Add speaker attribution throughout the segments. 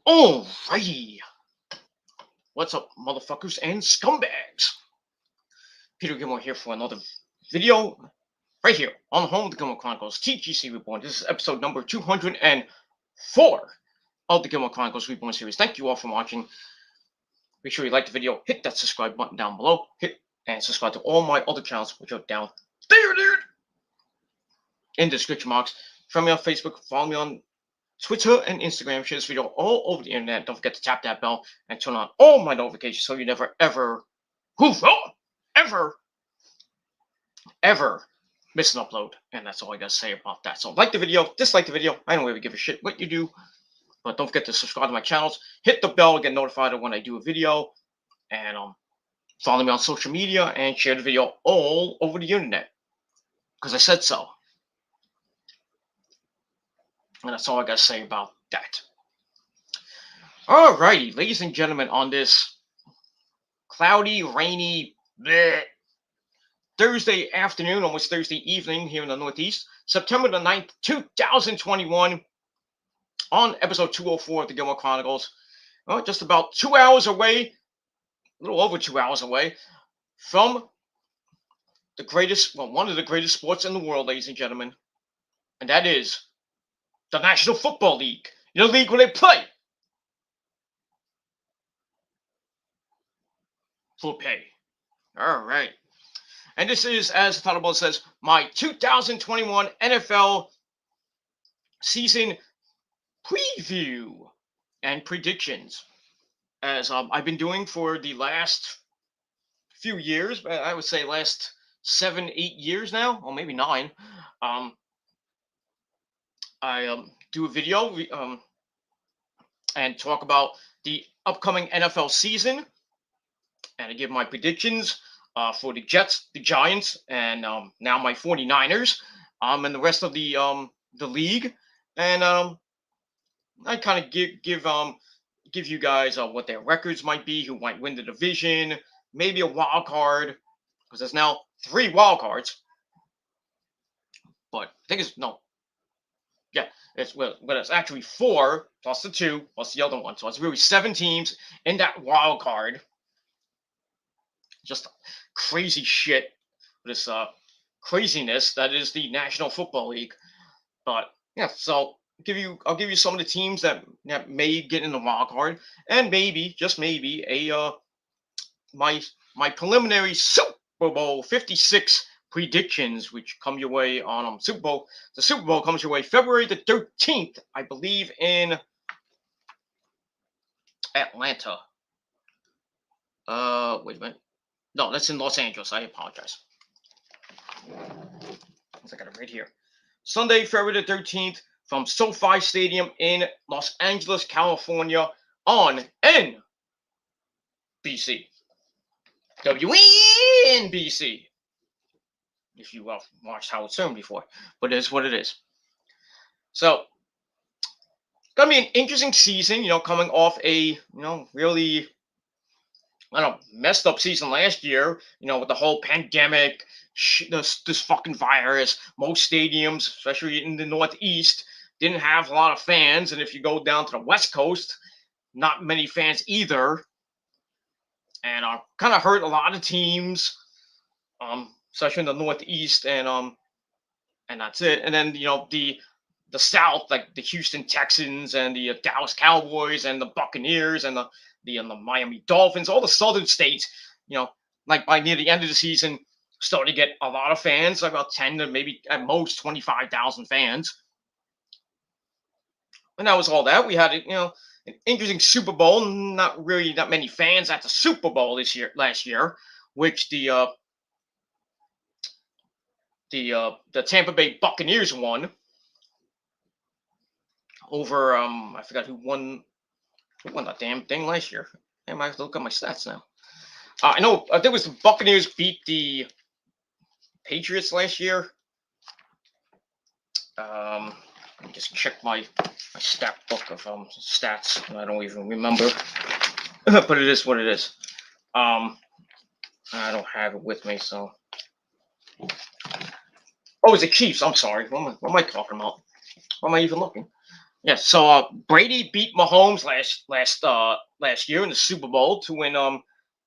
Speaker 1: Alrighty. What's up, motherfuckers and scumbags? Peter Gilmore here for another video right here on the home of the Gilmore Chronicles TGC Reborn. This is episode number 204 of the Gilmore Chronicles Reborn series. Thank you all for watching. Make sure you like the video, hit that subscribe button down below, hit and subscribe to all my other channels, which are down there, dude, in the description box. Friend me on Facebook, follow me on Twitter and Instagram. Share this video all over the internet. Don't forget to tap that bell and turn on all my notifications so you never ever miss an upload. And that's all I gotta say about that. So like the video, dislike the video. I don't really give a shit what you do. But don't forget to subscribe to my channels. Hit the bell to get notified of when I do a video. And follow me on social media and share the video all over the internet. Because I said so. And that's all I gotta say about that. Alrighty, ladies and gentlemen, on this cloudy, rainy, Thursday afternoon, almost Thursday evening here in the Northeast, September the 9th, 2021, on episode 204 of the Gilmore Chronicles. Well, just about 2 hours away, a little over 2 hours away, from the greatest, well, one of the greatest sports in the world, ladies and gentlemen, and that is the National Football League, the league where they play for pay. All right. And this is, as the title says, my 2021 NFL season preview and predictions, as I've been doing for the last few years. I would say last 7-8 years now, or maybe 9. I do a video and talk about the upcoming NFL season, and I give my predictions for the Jets, the Giants, and now my 49ers, and the rest of the league. And I kind of give you guys what their records might be, who might win the division, maybe a wild card, because there's now 3 wild cards. But I think it's it's actually 4 plus the 2 plus the other one, so it's really 7 teams in that wild card. Just crazy shit, this craziness that is the National Football League. But yeah, so I'll give you some of the teams that may get in the wild card, and maybe, just maybe, my preliminary Super Bowl 56 predictions, which come your way on Super Bowl. The Super Bowl comes your way February the 13th, I believe, in Atlanta. Wait a minute. No, that's in Los Angeles. I apologize. I got it right here. Sunday, February the 13th, from SoFi Stadium in Los Angeles, California, on NBC. WNBC. If you watched Howard Stern before. But it is what it is. So, it's going to be an interesting season, coming off a, really, messed up season last year, with the whole pandemic, this fucking virus. Most stadiums, especially in the Northeast, didn't have a lot of fans. And if you go down to the West Coast, not many fans either. And kind of hurt a lot of teams, especially in the Northeast. And that's it. And then, the South, like the Houston Texans and the Dallas Cowboys and the Buccaneers and the Miami Dolphins, all the southern states, like by near the end of the season, started to get a lot of fans, like about 10 to maybe at most 25,000 fans. And that was all that. We had, an interesting Super Bowl. Not really that many fans at the Super Bowl last year, which the Tampa Bay Buccaneers won over I forgot who won that damn thing last year. I might have to look at my stats now. I know there was the Buccaneers beat the Patriots last year. Let me just check my stat book of stats. I don't even remember, but it is what it is. I don't have it with me, so. Oh, it's the Chiefs. I'm sorry. What am I talking about? Why am I even looking? Yeah, so Brady beat Mahomes last year in the Super Bowl to win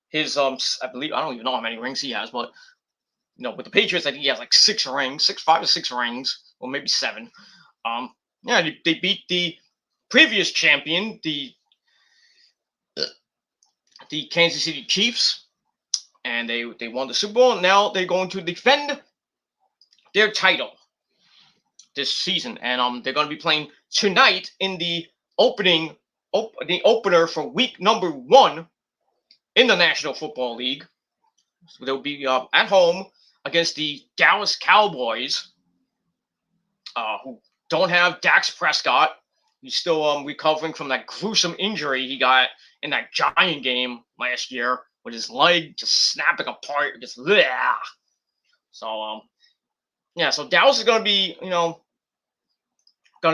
Speaker 1: his I believe, I don't even know how many rings he has, but with the Patriots I think he has like 6 rings, 5 or 6 rings, or maybe 7. Um, yeah, they beat the previous champion, the Kansas City Chiefs, and they won the Super Bowl. Now they're going to defend their title this season, and they're going to be playing tonight in the the opener for week number 1 in the National Football League. So they'll be at home against the Dallas Cowboys, who don't have Dax Prescott. He's still recovering from that gruesome injury he got in that Giant game last year with his leg just snapping apart. Just bleh. So yeah, so Dallas is going to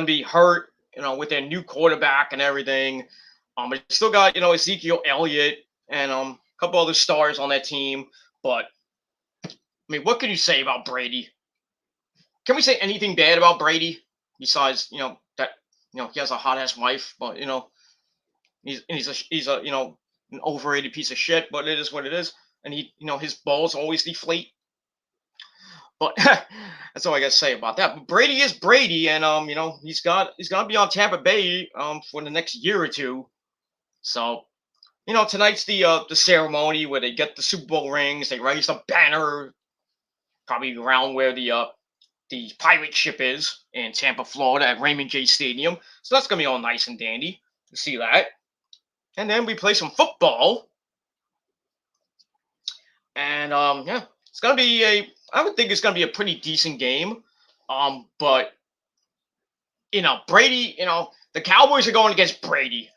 Speaker 1: be hurt, with their new quarterback and everything. But still got Ezekiel Elliott and a couple other stars on that team. But I mean, what can you say about Brady? Can we say anything bad about Brady besides that he has a hot ass wife, but he's a an overrated piece of shit. But it is what it is, and his balls always deflate. But that's all I got to say about that. But Brady is Brady, and he's gonna be on Tampa Bay for the next year or two. So tonight's the ceremony where they get the Super Bowl rings, they raise the banner, probably around where the pirate ship is in Tampa, Florida, at Raymond J. Stadium. So that's gonna be all nice and dandy to see that. And then we play some football, and yeah, it's gonna be I would think it's gonna be a pretty decent game. But Brady, the Cowboys are going against Brady.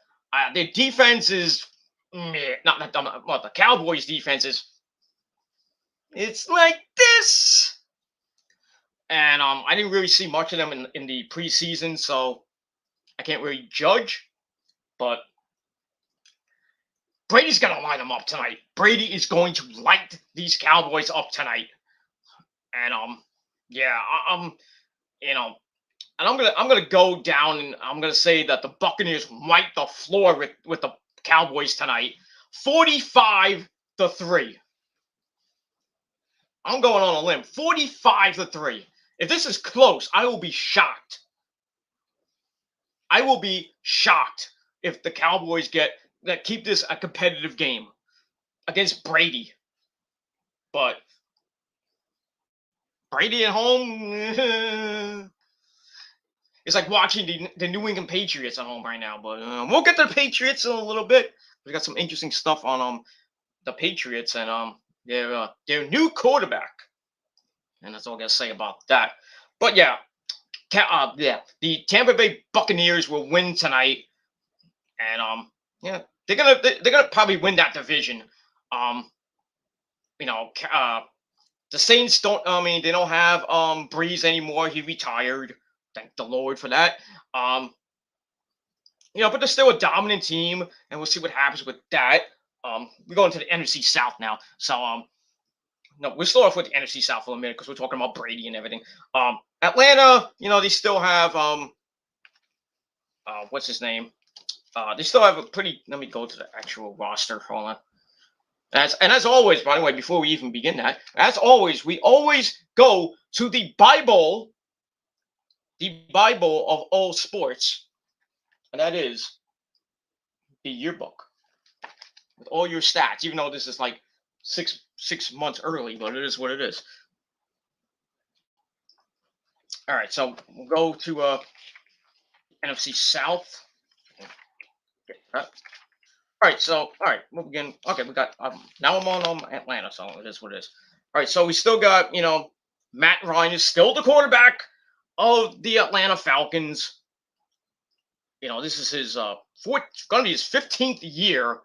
Speaker 1: Their defense is meh, not well, the Cowboys' defense is it's like this. And I didn't really see much of them in the preseason, so I can't really judge. But Brady's gonna line them up tonight. Brady is going to light these Cowboys up tonight. And yeah, and I'm gonna go down and I'm gonna say that the Buccaneers wipe the floor with the Cowboys tonight, 45-3. I'm going on a limb, 45-3. If this is close, I will be shocked. I will be shocked if the Cowboys keep this a competitive game against Brady. But Brady at home, it's like watching the New England Patriots at home right now. But we'll get to the Patriots in a little bit. We got some interesting stuff on the Patriots and their new quarterback, and that's all I gotta say about that. But yeah, the Tampa Bay Buccaneers will win tonight, and yeah, they're gonna probably win that division. Um, the Saints don't. I mean, they don't have Breeze anymore. He retired. Thank the Lord for that. But they're still a dominant team, and we'll see what happens with that. We're going to the NFC South now, so no, we'll start off with the NFC South for a minute because we're talking about Brady and everything. Atlanta, they still have what's his name? They still have a pretty. Let me go to the actual roster. Hold on. As always, by the way, before we even begin that, as always, we always go to the Bible of all sports, and that is the yearbook with all your stats. Even though this is like six months early, but it is what it is. All right, so we'll go to NFC South. All right, we'll begin. Okay, we got now I'm on Atlanta, so it is what it is. All right, so we still got Matt Ryan is still the quarterback of the Atlanta Falcons. This is his going to be his 15th year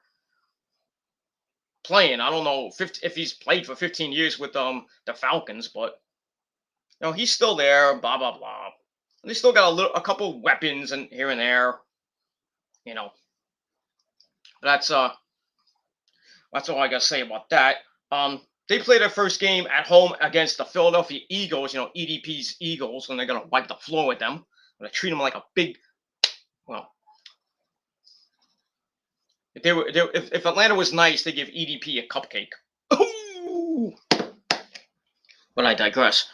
Speaker 1: playing. I don't know if he's played for 15 years with the Falcons, but he's still there. Blah blah blah. And they still got a couple weapons and here and there. That's all I gotta say about that. They play their first game at home against the Philadelphia Eagles. EDP's Eagles, and they're gonna wipe the floor with them. They're gonna treat them like a big Well, if Atlanta was nice, they give EDP a cupcake. Ooh! But I digress.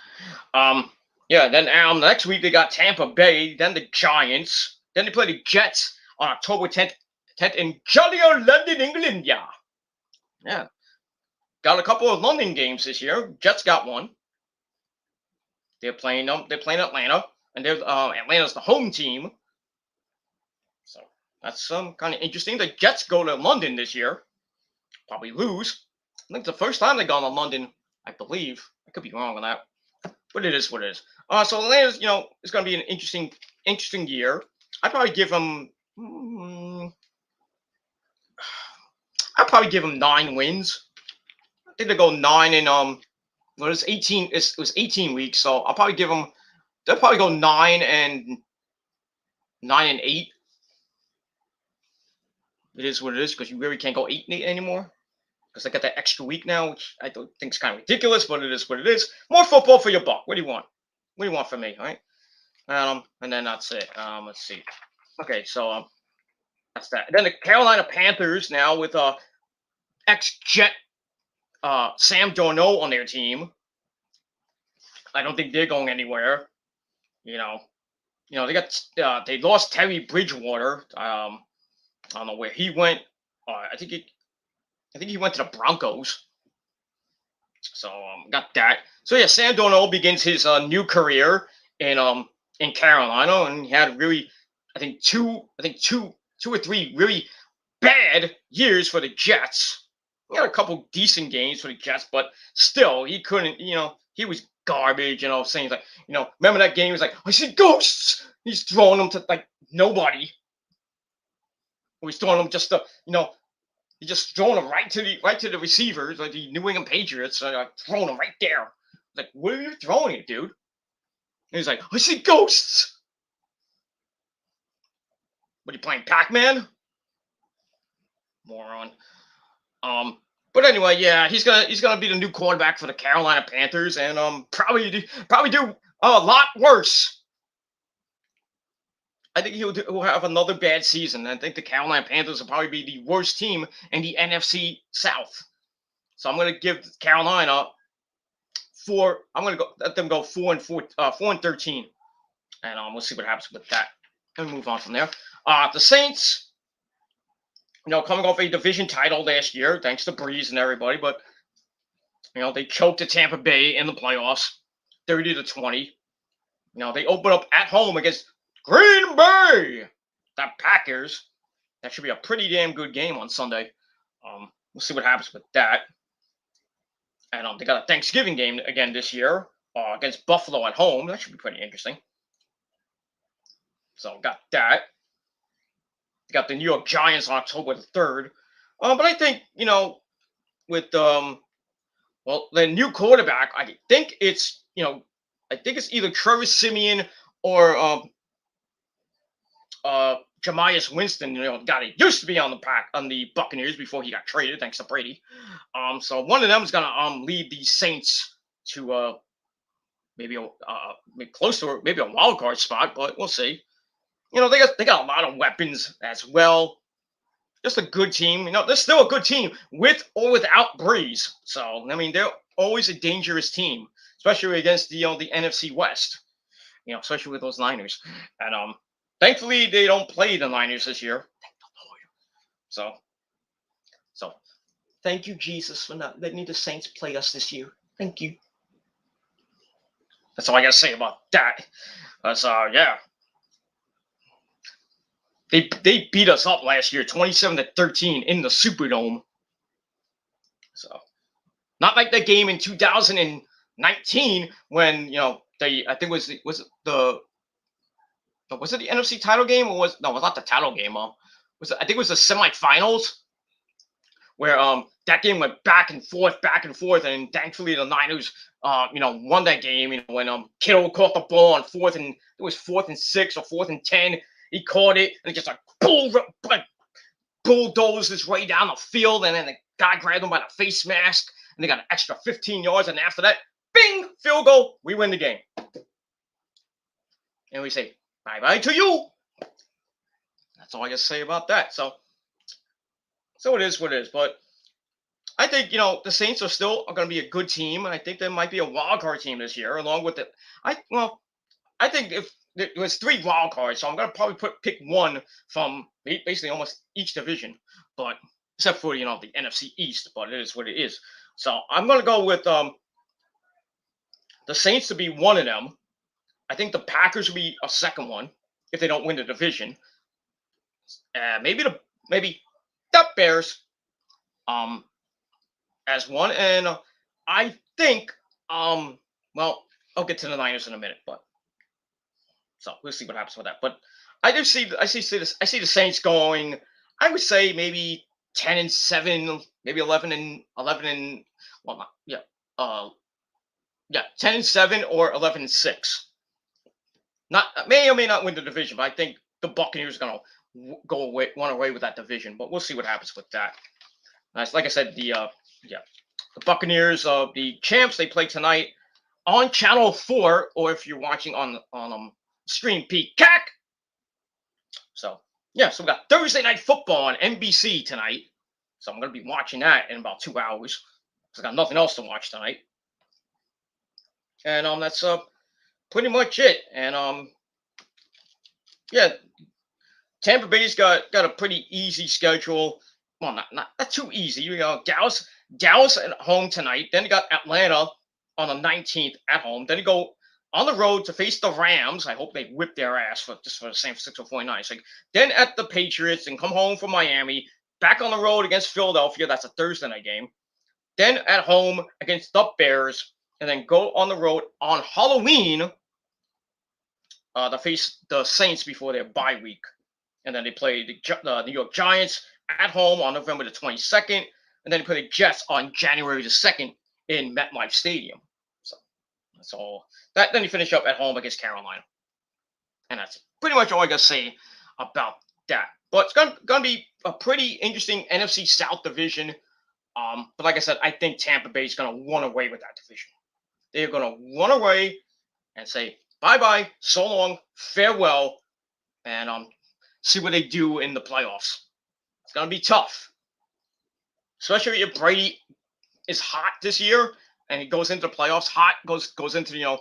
Speaker 1: Yeah. Then next week they got Tampa Bay, then the Giants, then they play the Jets on October 10th in jolly old London, England. Yeah. Yeah. Got a couple of London games this year. Jets got one. They're playing them. They're playing Atlanta, and Atlanta's the home team. So that's kind of interesting. The Jets go to London this year. Probably lose. I think it's the first time they've gone to London. I believe. I could be wrong on that, but it is what it is. So Atlanta's, it's going to be an interesting year. I'd probably give them. I'd probably give them 9 wins. I think they go 9 and Well, it's 18. It was 18 weeks, so I'll probably give them. They'll probably go 9-8. It is what it is because you really can't go 8-8 anymore because they got that extra week now, which I don't think is kind of ridiculous, but it is what it is. More football for your buck. What do you want? What do you want from me? All right. And then that's it. Let's see. Okay, so that's that. And then the Carolina Panthers now with ex-Jet Sam Darnold on their team. I don't think they're going anywhere. They got they lost Terry Bridgewater. I don't know where he went. I think he went to the Broncos. So got that. So yeah, Sam Darnold begins his new career in Carolina, and he had really, I think two or three really bad years for the Jets. He had a couple decent games for the Jets, but still he couldn't. He was garbage. Saying like, remember that game? He was like, I see ghosts. He's throwing them to like nobody. He's throwing them just to, he's just throwing them right to the receivers, like the New England Patriots, throwing them right there. Like, what are you throwing it, dude? And he's like, I see ghosts. What are you playing, Pac-Man? Moron. But anyway, yeah, he's gonna be the new quarterback for the Carolina Panthers, and probably do a lot worse. I think he'll have another bad season. I think the Carolina Panthers will probably be the worst team in the NFC South. So I'm gonna give Carolina 4. I'm gonna let them go 4-13, and we'll see what happens with that. And move on from there. The Saints. Coming off a division title last year, thanks to Breeze and everybody, but they choked at Tampa Bay in the playoffs, 30-20. They open up at home against Green Bay, the Packers. That should be a pretty damn good game on Sunday. We'll see what happens with that. And they got a Thanksgiving game again this year against Buffalo at home. That should be pretty interesting. So got that. Got the New York Giants on October the 3rd. But I think, with the new quarterback, I think it's either Trevor Siemian or Jameis Winston, the guy that used to be on the Buccaneers before he got traded, thanks to Brady. So one of them is gonna lead the Saints to maybe close to maybe a wild card spot, but we'll see. They got a lot of weapons as well. Just a good team. They're still a good team with or without Breeze. So they're always a dangerous team, especially against the NFC West. Especially with those Niners. And thankfully they don't play the Niners this year. Thank the Lord. So thank you, Jesus, for not letting the Saints play us this year. Thank you. That's all I gotta say about that. Yeah. They beat us up last year, 27-13 in the Superdome. So, not like that game in 2019 when I think was it the NFC title game or was it not the title game? I think it was the semifinals where that game went back and forth, and thankfully the Niners won that game. When Kittle caught the ball on 4th and it was 4th and 6 or 4th and 10. He caught it and just bulldozed his way down the field, and then the guy grabbed him by the face mask, and they got an extra 15 yards. And after that, bing, field goal, we win the game. And we say bye-bye to you. That's all I got to say about that. So it is what it is. But I think the Saints are still going to be a good team, and I think they might be a wild card team this year, along with the. I think if there was 3 wild cards, so I'm going to probably pick one from basically almost each division, but except for the NFC East. But it is what it is. So I'm going to go with the Saints to be one of them. I think the Packers will be a second one if they don't win the division. Maybe the Bears as one, and I think well, I'll get to the Niners in a minute, but so we'll see what happens with that. But I see the Saints going. I would say maybe 10-7, maybe 11 and well, not, yeah, 10-7 or 11-6. Not may or may not win the division, but I think the Buccaneers are gonna run away with that division. But we'll see what happens with that. Like I said, the Buccaneers, the champs, they play tonight on Channel 4, or if you're watching on Stream Peacock. So so we got Thursday Night Football on NBC tonight. So I'm gonna be watching that in about 2 hours. I got nothing else to watch tonight, and that's pretty much it. And Tampa Bay's got a pretty easy schedule. Well, not too easy. Dallas at home tonight. Then you got Atlanta on the 19th at home. Then you go on the road to face the Rams. I hope they whip their ass for the San Francisco 49ers. Then at the Patriots and come home from Miami. Back on the road against Philadelphia. That's a Thursday night game. Then at home against the Bears. And then go on the road on Halloween to face the Saints before their bye week. And then they play the New York Giants at home on November the 22nd. And then they play the Jets on January the 2nd in MetLife Stadium. So that's all. Then you finish up at home against Carolina. And that's pretty much all I got to say about that. But it's going to be a pretty interesting NFC South division. But like I said, I think Tampa Bay is going to run away with that division. They're going to run away and say, bye-bye, so long, farewell, and see what they do in the playoffs. It's going to be tough. Especially if Brady is hot this year and he goes into the playoffs hot, goes into,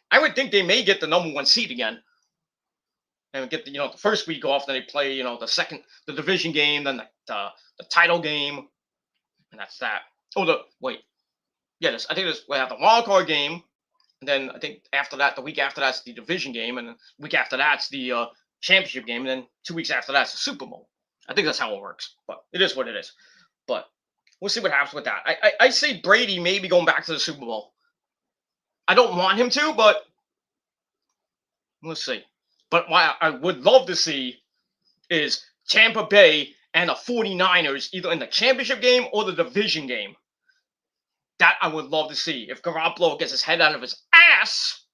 Speaker 1: I would think they may get the number 1 seed again. And get the first week off, then they play, the division game, then the title game, and that's that. I think we have the wild card game, and then I think after that, the week after that's the division game, and the week after that's the championship game, and then 2 weeks after that's the Super Bowl. I think that's how it works, but it is what it is. But we'll see what happens with that. I say Brady maybe going back to the Super Bowl. I don't want him to, but we'll see. But what I would love to see is Tampa Bay and the 49ers either in the championship game or the division game. That I would love to see. If Garoppolo gets his head out of his ass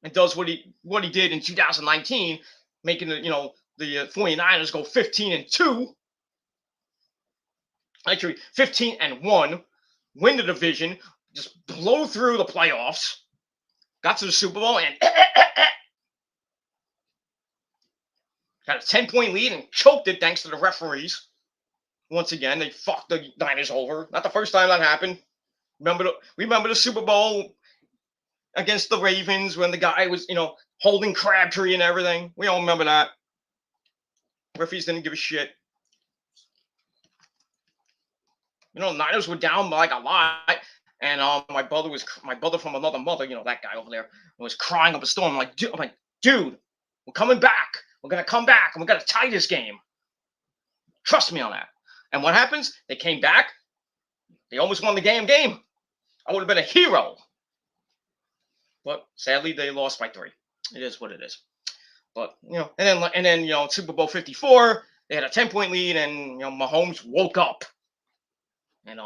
Speaker 1: and does what he did in 2019, making the 49ers go 15-2. Actually, 15-1, win the division, just blow through the playoffs, got to the Super Bowl, and got a 10-point lead and choked it thanks to the referees. Once again, they fucked the Niners over. Not the first time that happened. Remember the Super Bowl against the Ravens when the guy was, holding Crabtree and everything. We all remember that. Referees didn't give a shit. Niners were down by like a lot, and my brother from another mother, that guy over there, was crying up a storm. I'm like, dude, we're coming back. We're gonna come back, and we're gonna tie this game. Trust me on that. And what happens? They came back. They almost won the game. I would have been a hero. But sadly, they lost by 3. It is what it is. But and then Super Bowl 54, they had a 10-point lead, and Mahomes woke up, and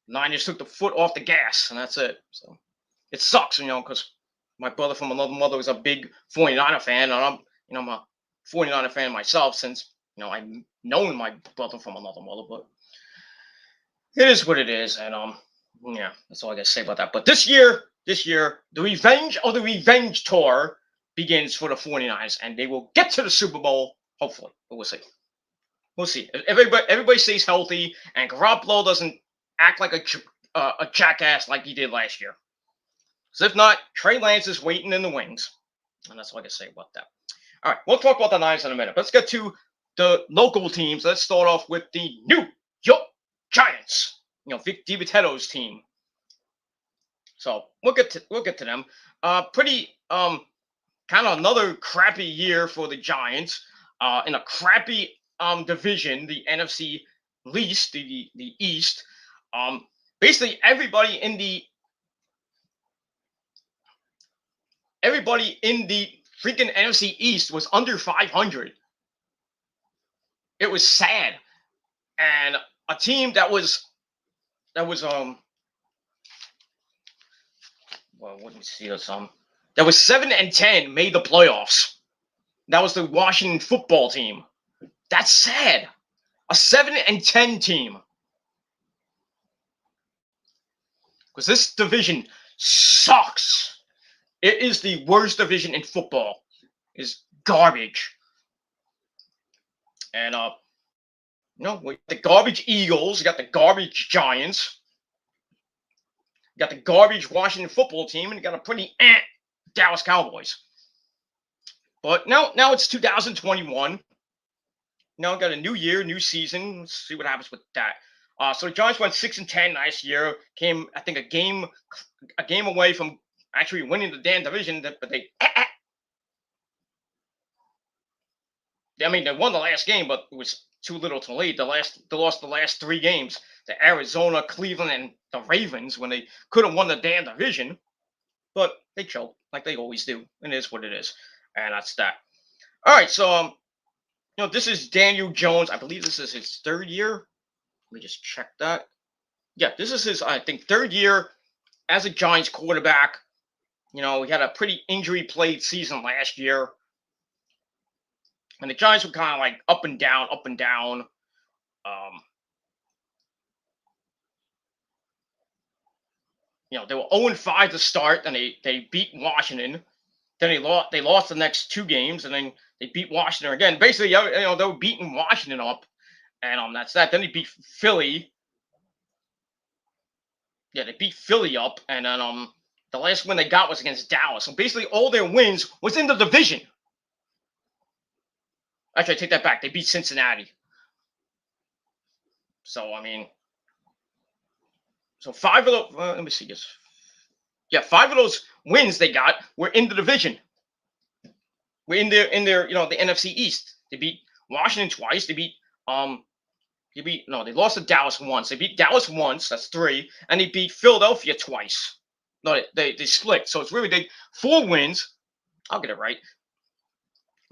Speaker 1: Niners took the foot off the gas, and that's it. So it sucks, because my brother from another mother was a big 49er fan, and I'm a 49er fan myself since I've known my brother from another mother, but it is what it is, and that's all I gotta say about that. But this year, the Revenge of the Revenge Tour begins for the 49ers, and they will get to the Super Bowl, hopefully. But we'll see. We'll see. If everybody stays healthy, and Garoppolo doesn't act like a jackass like he did last year. Because if not, Trey Lance is waiting in the wings. And that's all I can say about that. All right, we'll talk about the Niners in a minute. Let's get to the local teams. Let's start off with the New York Giants. Vic DiBiasetto's team. So we'll get to them. Pretty kind of another crappy year for the Giants. In a crappy division, the NFC least, the East. Basically everybody in the freaking NFC East was under 500. It was sad. And a team that was well, what did you see this that was 7-10 made the playoffs. That was the Washington football team. That's sad. A 7-10 team. Because this division sucks. It is the worst division in football. It's garbage. And the garbage Eagles, you got the garbage Giants, you got the garbage Washington football team, and you got a pretty Dallas Cowboys. But now it's 2021. Now we got a new year, new season. Let's see what happens with that. So the Giants went 6-10 last year. Came, I think, a game away from actually winning the damn division, but they won the last game, but it was too little too late. They lost the last 3 games to Arizona, Cleveland, and the Ravens when they could have won the damn division. But they choked like they always do. It is what it is. And that's that. All right, so this is Daniel Jones. I believe this is his 3rd year. Let me just check that. Yeah, this is his, I think, 3rd year as a Giants quarterback. We had a pretty injury-plagued season last year. And the Giants were kind of like up and down, up and down. They were 0-5 to start, and they beat Washington. Then they lost the next 2 games, and then they beat Washington again. Basically, they were beating Washington up, and that's that. Then they beat Philly. Yeah, they beat Philly up, and then the last win they got was against Dallas. So basically, all their wins was in the division. Actually, I take that back. They beat Cincinnati. So, so 5 of those, let me see this. Yeah, 5 of those wins they got were in the division. We're in their, the NFC East. They beat Washington twice. They lost to Dallas once. They beat Dallas once. That's 3. And they beat Philadelphia twice. No, they split. So it's really big. 4 wins. I'll get it right.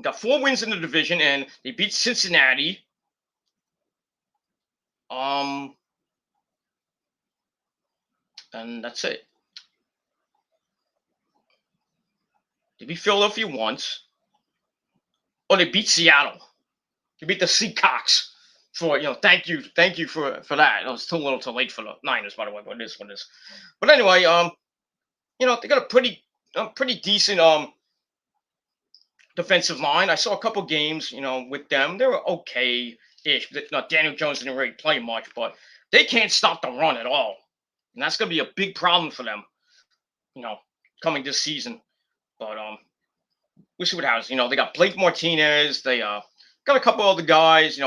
Speaker 1: Got 4 wins in the division, and they beat Cincinnati. And that's it. They beat Philadelphia once. Oh, they beat Seattle. They beat the Seahawks. For thank you for that. It was too little, too late for the Niners, by the way. But this one is. But anyway, they got a pretty decent defensive line. I saw a couple games, with them. They were okay-ish. Daniel Jones didn't really play much, but they can't stop the run at all. And that's going to be a big problem for them, coming this season. But we'll see what happens. They got Blake Martinez. They got a couple other guys,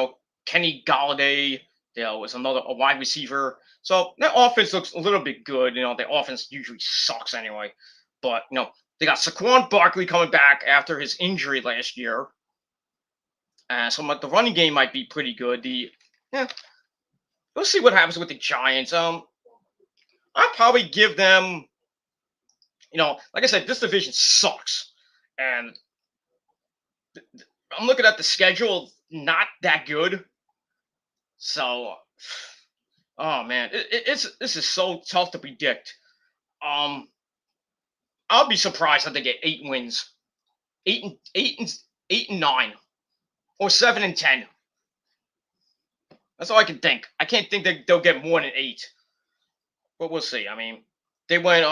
Speaker 1: Kenny Golladay. There was a wide receiver. So their offense looks a little bit good. Their offense usually sucks anyway. But, they got Saquon Barkley coming back after his injury last year. So the running game might be pretty good. We'll see what happens with the Giants. I'll probably give them, like I said, this division sucks. And I'm looking at the schedule, not that good. So, oh man, this is so tough to predict. I'll be surprised if they get 8 wins, 8 and 9, or 7-10. That's all I can think. I can't think that they'll get more than 8, but we'll see. They went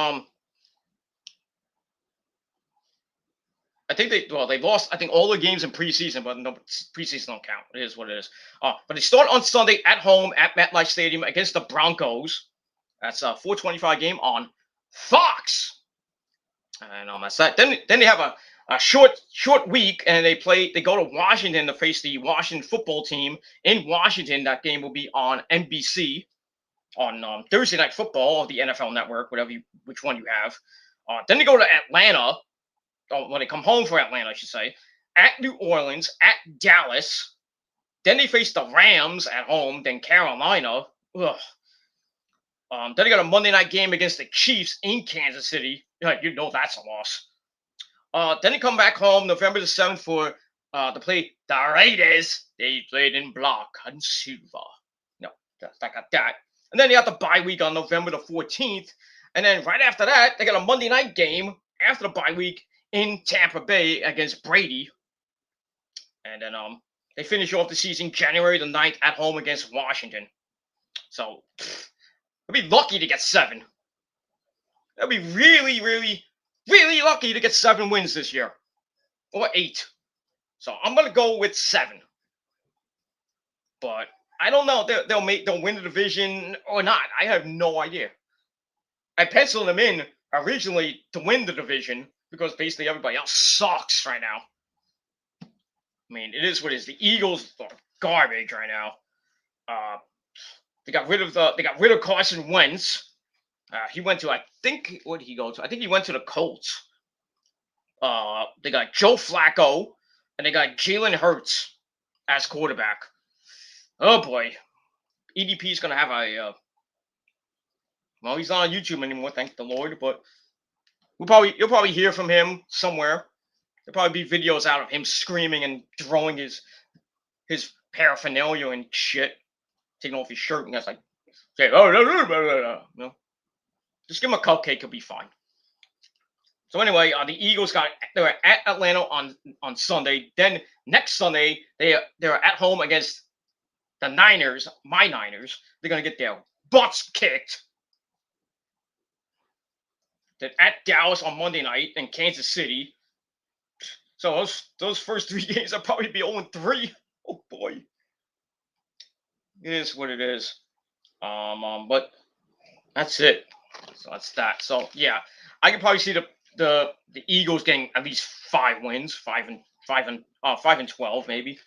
Speaker 1: I think they lost, I think, all the games in preseason, but no, preseason don't count. It is what it is. But they start on Sunday at home at MetLife Stadium against the Broncos. That's a 4:25 game on Fox. And that's that. Then they have a short week, and they go to Washington to face the Washington football team in Washington. That game will be on NBC on Thursday Night Football or the NFL Network, which one you have. Then they go to Atlanta. When they come home for Atlanta, I should say, at New Orleans, at Dallas. Then they face the Rams at home, then Carolina. Ugh. Then they got a Monday night game against the Chiefs in Kansas City. You know that's a loss. Then they come back home November the 7th for to play the Raiders. They played in black and silver. No, I got that. And then they got the bye week on November the 14th. And then right after that, they got a Monday night game after the bye week in Tampa Bay against Brady. And then they finish off the season January the 9th at home against Washington. So they'll be lucky to get 7. They'll be really, really, really lucky to get 7 wins this year. Or 8. So I'm gonna go with 7. But I don't know. They'll win the division or not. I have no idea. I penciled them in originally to win the division because basically everybody else sucks right now. I mean, it is what it is. The Eagles are garbage right now. They got rid of Carson Wentz. He went to, I think, what did he go to? I think he went to the Colts. They got Joe Flacco and they got Jalen Hurts as quarterback. Oh boy, EDP is gonna have a. Well, he's not on YouTube anymore, thank the Lord. But you'll probably hear from him somewhere. There'll probably be videos out of him screaming and throwing his paraphernalia and shit, taking off his shirt, and that's like, say, oh no, just give him a cupcake, he'll be fine. So anyway, the Eagles they're at Atlanta on Sunday. Then next Sunday they're at home against the Niners, my Niners. They're gonna get their butts kicked. Then at Dallas on Monday night and Kansas City. So those first 3 games will probably be 0-3. Oh boy, it is what it is. But that's it. So that's that. So yeah, I can probably see the Eagles getting at least 5 wins, 5 and 12 maybe.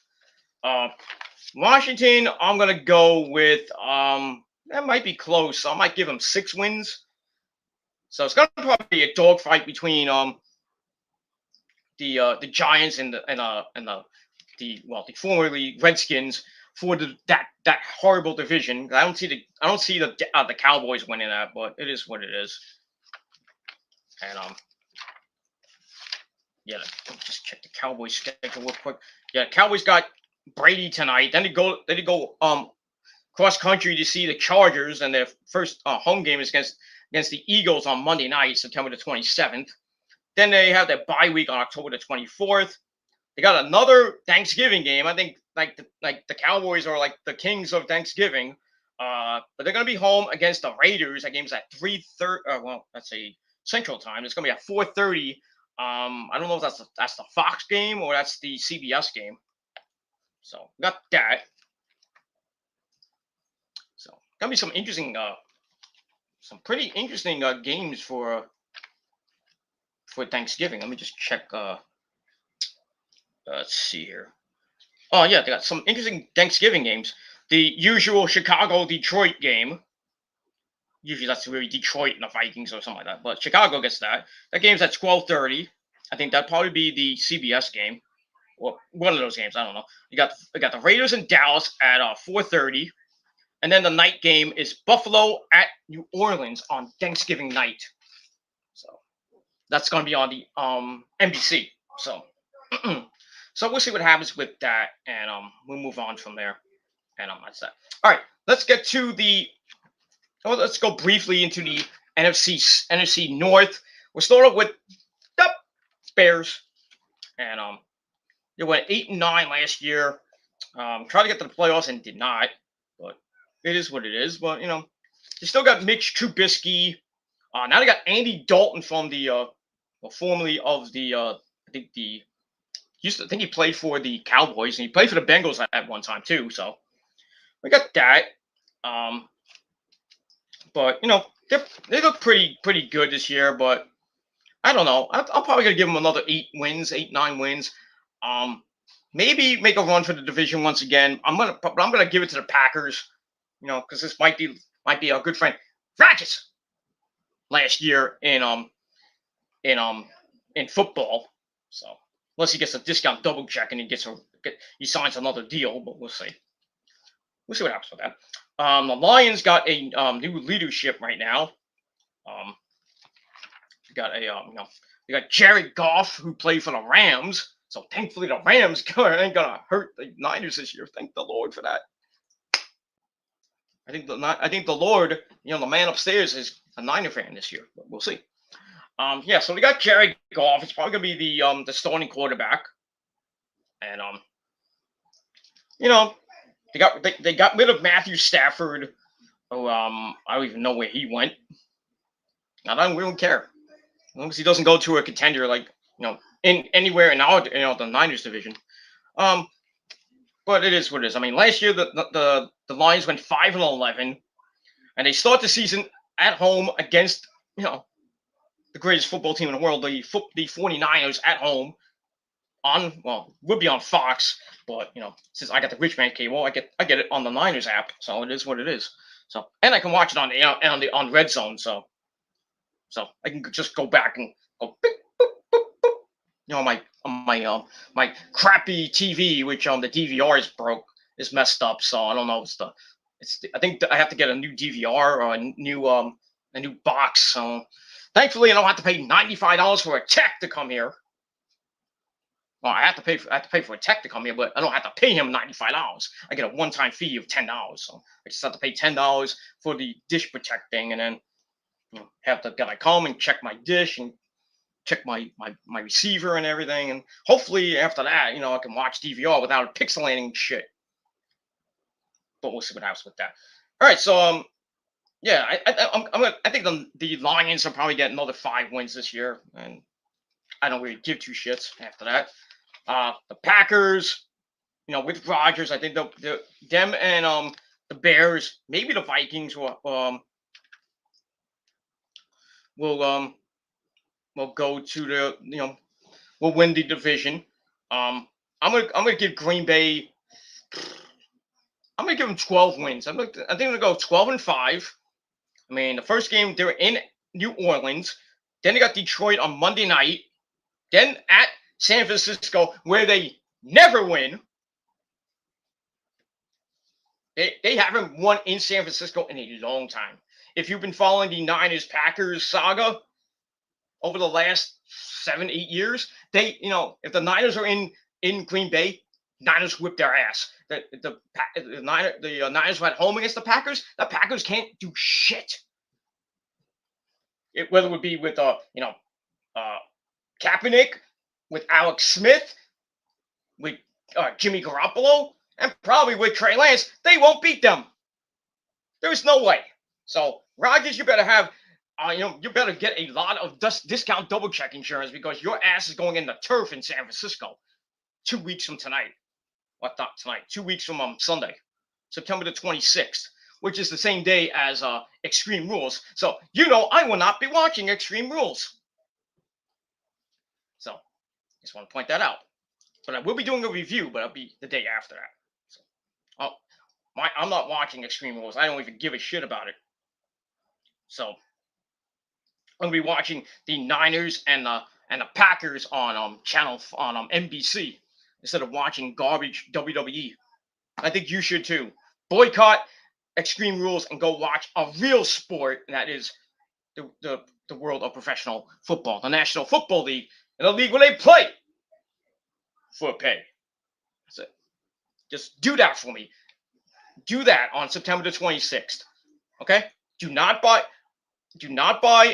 Speaker 1: Washington, I'm gonna go with that might be close. I might give them 6 wins. So it's gonna probably be a dogfight between the Giants and the formerly Redskins for that horrible division. I don't see the Cowboys winning that, but it is what it is. And yeah, just check the Cowboys schedule real quick. Yeah, Cowboys got Brady tonight. Then they go cross country to see the Chargers, and their first home game is against the Eagles on Monday night, September the 27th. Then they have their bye week on October the 24th. They got another Thanksgiving game. I think like the Cowboys are like the kings of Thanksgiving. But they're gonna be home against the Raiders. That game's at 3:30. Well, let's say Central Time. It's gonna be at 4:30. I don't know if that's the Fox game or that's the CBS game. So got that. So gonna be some interesting, some pretty interesting games for Thanksgiving. Let me just check. Let's see here. Oh yeah, they got some interesting Thanksgiving games. The usual Chicago-Detroit game. Usually that's really Detroit and the Vikings or something like that. But Chicago gets that. That game's at 12:30. I think that'd probably be the CBS game. Or one of those games. I don't know. You got the Raiders in Dallas at 4:30. And then the night game is Buffalo at New Orleans on Thanksgiving night. So that's going to be on the NBC. So so we'll see what happens with that, and we'll move on from there. And that's that. All right, let's get to let's go briefly into the NFC North. We'll start off with the Bears, and they went 8-9 last year. Tried to get to the playoffs and did not, but it is what it is. But they still got Mitch Trubisky. Now they got Andy Dalton from the formerly of the I think he played for the Cowboys and he played for the Bengals at one time too. So we got that. But they look pretty good this year. But I don't know. I'm probably gonna give them another 8, 9 wins. Maybe make a run for the division once again. I'm gonna give it to the Packers. Because this might be a good friend Rodgers last year in football. So unless he gets a discount double check and he signs another deal, but we'll see. We'll see what happens with that. The Lions got a new leadership right now. We got Jared Goff, who played for the Rams. So thankfully the Rams ain't gonna hurt the Niners this year. Thank the Lord for that. I think the Lord, the man upstairs, is a Niner fan this year. But we'll see. So we got Jared Goff. It's probably gonna be the starting quarterback, and they got rid of Matthew Stafford. Oh, I don't even know where he went. We don't care as long as he doesn't go to a contender like in anywhere in our the Niners division. But it is what it is. I mean, last year the Lions went 5-11, and they start the season at home against the greatest football team in the world, the 49ers at home would be on Fox, but since I got the rich man cable, I get it on the Niners app, so it is what it is. So, and I can watch it on Red Zone, so I can just go back and go beep, boop, boop, boop. My crappy TV, which the DVR is messed up, so I don't know. I think I have to get a new DVR or a new box. So thankfully, I don't have to pay $95 for a tech to come here. Well, I have to pay for a tech to come here, but I don't have to pay him $95. I get a one-time fee of $10. So I just have to pay $10 for the dish protecting, and then have the guy come and check my dish and check my receiver and everything. And hopefully after that, I can watch DVR without pixelating shit. But we'll see what happens with that. All right, so I think the Lions will probably get another 5 wins this year, and I don't really give two shits after that. The Packers, with Rodgers, I think them and the Bears, maybe the Vikings will go to will win the division. I'm gonna give Green Bay. I'm gonna give them 12 wins. I think I'm gonna go 12-5. I mean, the first game they were in New Orleans, then they got Detroit on Monday night, then at San Francisco, where they never win. They haven't won in San Francisco in a long time. If you've been following the Niners-Packers saga over the last 7-8 years, if the Niners are in Green Bay, Niners whip their ass. The Niners went home against the Packers. The Packers can't do shit. Whether it would be with Kaepernick, with Alex Smith, with Jimmy Garoppolo, and probably with Trey Lance, they won't beat them. There's no way. So Rodgers, you better have, you better get a lot of discount double check insurance, because your ass is going in the turf in San Francisco 2 weeks from tonight. What, not tonight? 2 weeks from Sunday, September the 26th, which is the same day as Extreme Rules. So I will not be watching Extreme Rules. So just want to point that out. But I will be doing a review, but it'll be the day after that. So, I'm not watching Extreme Rules. I don't even give a shit about it. So I'm gonna be watching the Niners and the Packers on NBC instead of watching garbage WWE. I think you should too. Boycott Extreme Rules and go watch a real sport, and that is the world of professional football, the National Football League, and a league where they play for pay. That's it. Just do that for me. Do that on September the 26th. Okay? Do not buy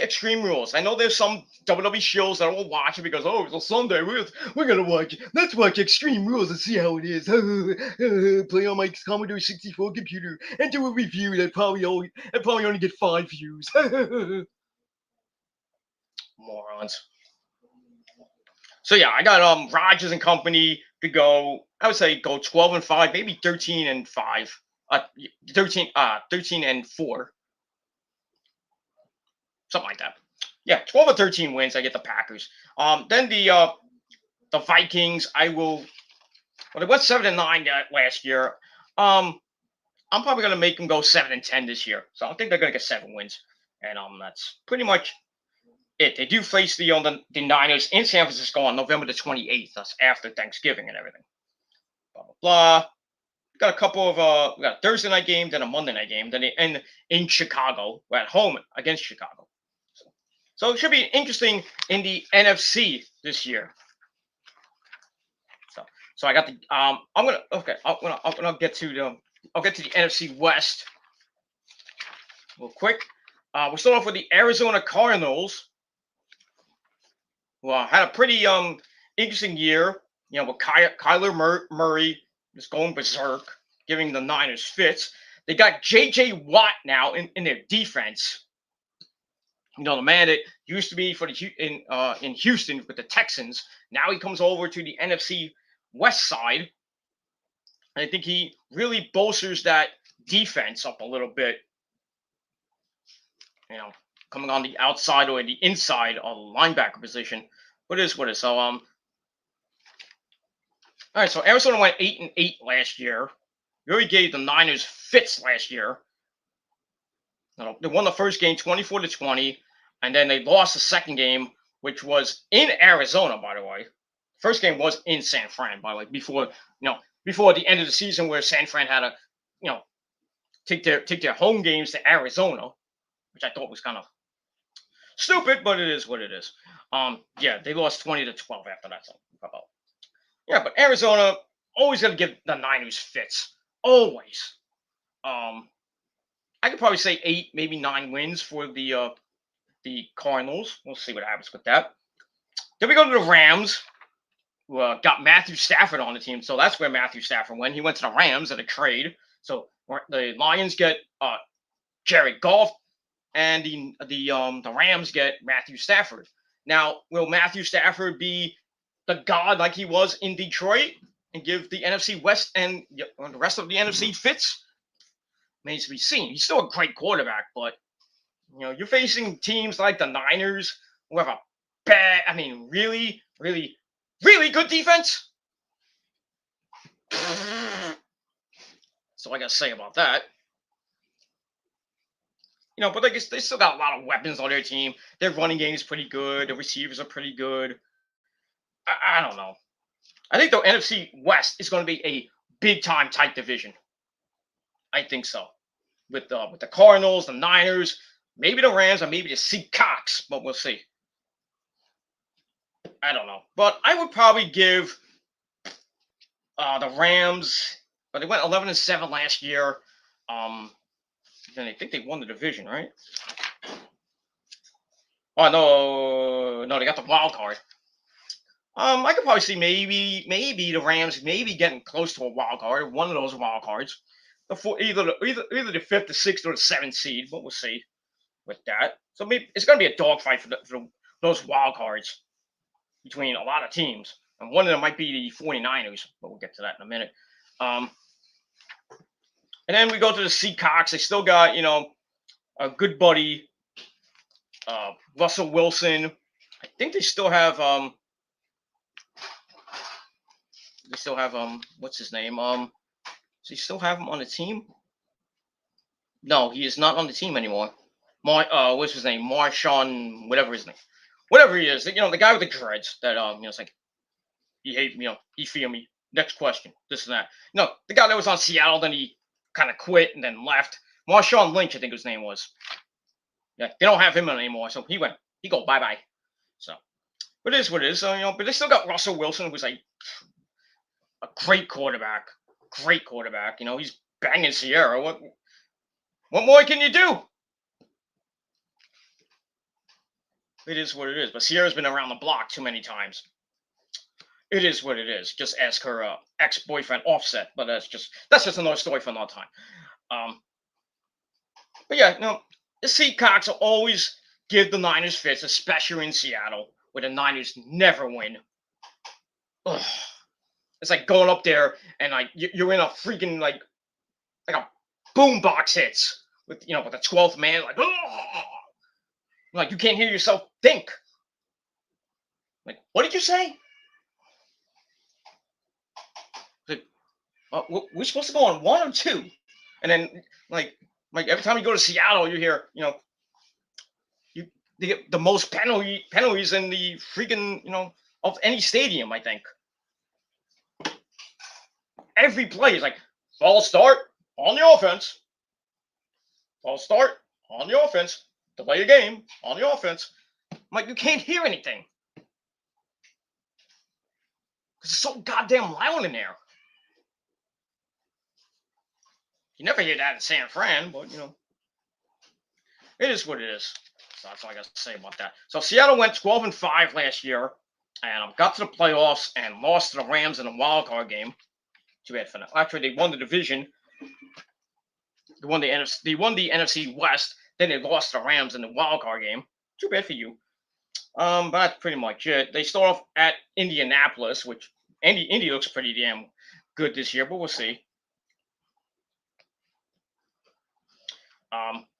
Speaker 1: Extreme Rules. I know there's some WWE shows that will watch it because, it's a Sunday. We're going to watch it. Let's watch Extreme Rules and see how it is. Play on my Commodore 64 computer and do a review that probably only get 5 views. Morons. So yeah, I got Rodgers and company to go. I would say go 12-5, maybe 13-5. 13-4, something like that. Yeah, 12 or 13 wins. I get the Packers. Then the Vikings. I will. Well, they went 7-9 last year. I'm probably gonna make them go 7-10 this year. So I think they're gonna get 7 wins, and that's pretty much it. They do face the Niners in San Francisco on November the 28th. That's after Thanksgiving and everything. Blah blah blah. Got a couple of we got a Thursday night game, then a Monday night game, then they end in Chicago. We're at home against Chicago. So it should be interesting in the NFC this year. So I got the I'm gonna get to the NFC West real quick. We'll start off with the Arizona Cardinals, who had a pretty interesting year. You know, with Kyler Murray just going berserk, giving the Niners fits. They got J.J. Watt now in their defense. You know, the man that used to be for in Houston with the Texans. Now he comes over to the NFC West side. And I think he really bolsters that defense up a little bit. You know, coming on the outside or the inside of the linebacker position. What is? So all right, so Arizona went 8-8 last year. Really gave the Niners fits last year. They won the first game 24-20, and then they lost the second game, which was in Arizona, by the way. First game was in San Fran, by the way, before the end of the season, where San Fran had to, take their home games to Arizona, which I thought was kind of stupid, but it is what it is. Yeah, they lost 20-12 after that. So, yeah, but Arizona always going to give the Niners fits, always. I could probably say 8, maybe 9 wins for the Cardinals. We'll see what happens with that. Then we go to the Rams, who got Matthew Stafford on the team. So that's where Matthew Stafford went. He went to the Rams at a trade. So the Lions get Jared Goff, and the Rams get Matthew Stafford. Now, will Matthew Stafford be the god like he was in Detroit and give the NFC West and the rest of the NFC fits? Remains to be seen. He's still a great quarterback, but you're facing teams like the Niners who have a really, really, really good defense. So I got to say about that. But I guess they still got a lot of weapons on their team. Their running game is pretty good. The receivers are pretty good. I don't know. I think the NFC West is going to be a big time tight division. I think so. With the Cardinals, the Niners, maybe the Rams, or maybe the Seahawks, but we'll see. I don't know. But I would probably give the Rams, but they went 11-7 last year. Then I think they won the division, right? Oh no, they got the wild card. I could probably see maybe the Rams getting close to a wild card, one of those wild cards. Either the 5th, the 6th, or the 7th seed, but we'll see with that. So maybe it's going to be a dogfight for those wild cards between a lot of teams. And one of them might be the 49ers, but we'll get to that in a minute. And then we go to the Seahawks. They still got, a good buddy, Russell Wilson. I think they still have what's his name? Does he still have him on the team? No, he is not on the team anymore. What's his name? Marshawn, whatever his name. Whatever he is, the guy with the dreads that it's like he hate he fear me. Next question, this and that. No, the guy that was on Seattle, then he kind of quit and then left. Marshawn Lynch, I think his name was. Yeah, they don't have him anymore, so he go bye. So, but it is what it is. So, but they still got Russell Wilson, who's like a great quarterback. He's banging Sierra. What more can you do? It is what it is. But Sierra's been around the block too many times. It is what it is. Just ask her ex-boyfriend Offset. But that's just another story for another time. But yeah, the Seahawks will always give the Niners fits, especially in Seattle, where the Niners never win. ugh, it's like going up there and like you're in a freaking like a boombox hits with with the 12th man, like you can't hear yourself think. Like, what did you say? Like, we're supposed to go on 1 or 2, and then like every time you go to Seattle, you hear you they get the most penalties in the freaking of any stadium. I think every play is like false start on the offense, false start on the offense, delay a game on the offense. I'm like, you can't hear anything because it's so goddamn loud in there. You never hear that in San Fran, but it is what it is. So that's all I got to say about that. So Seattle went 12-5 last year, and got to the playoffs and lost to the Rams in a wild card game. Too bad for them. Actually, they won the division. They won the NFC. They won the NFC West. Then they lost to the Rams in the wild card game. Too bad for you. But that's pretty much it. They start off at Indianapolis, which Indy looks pretty damn good this year, but we'll see.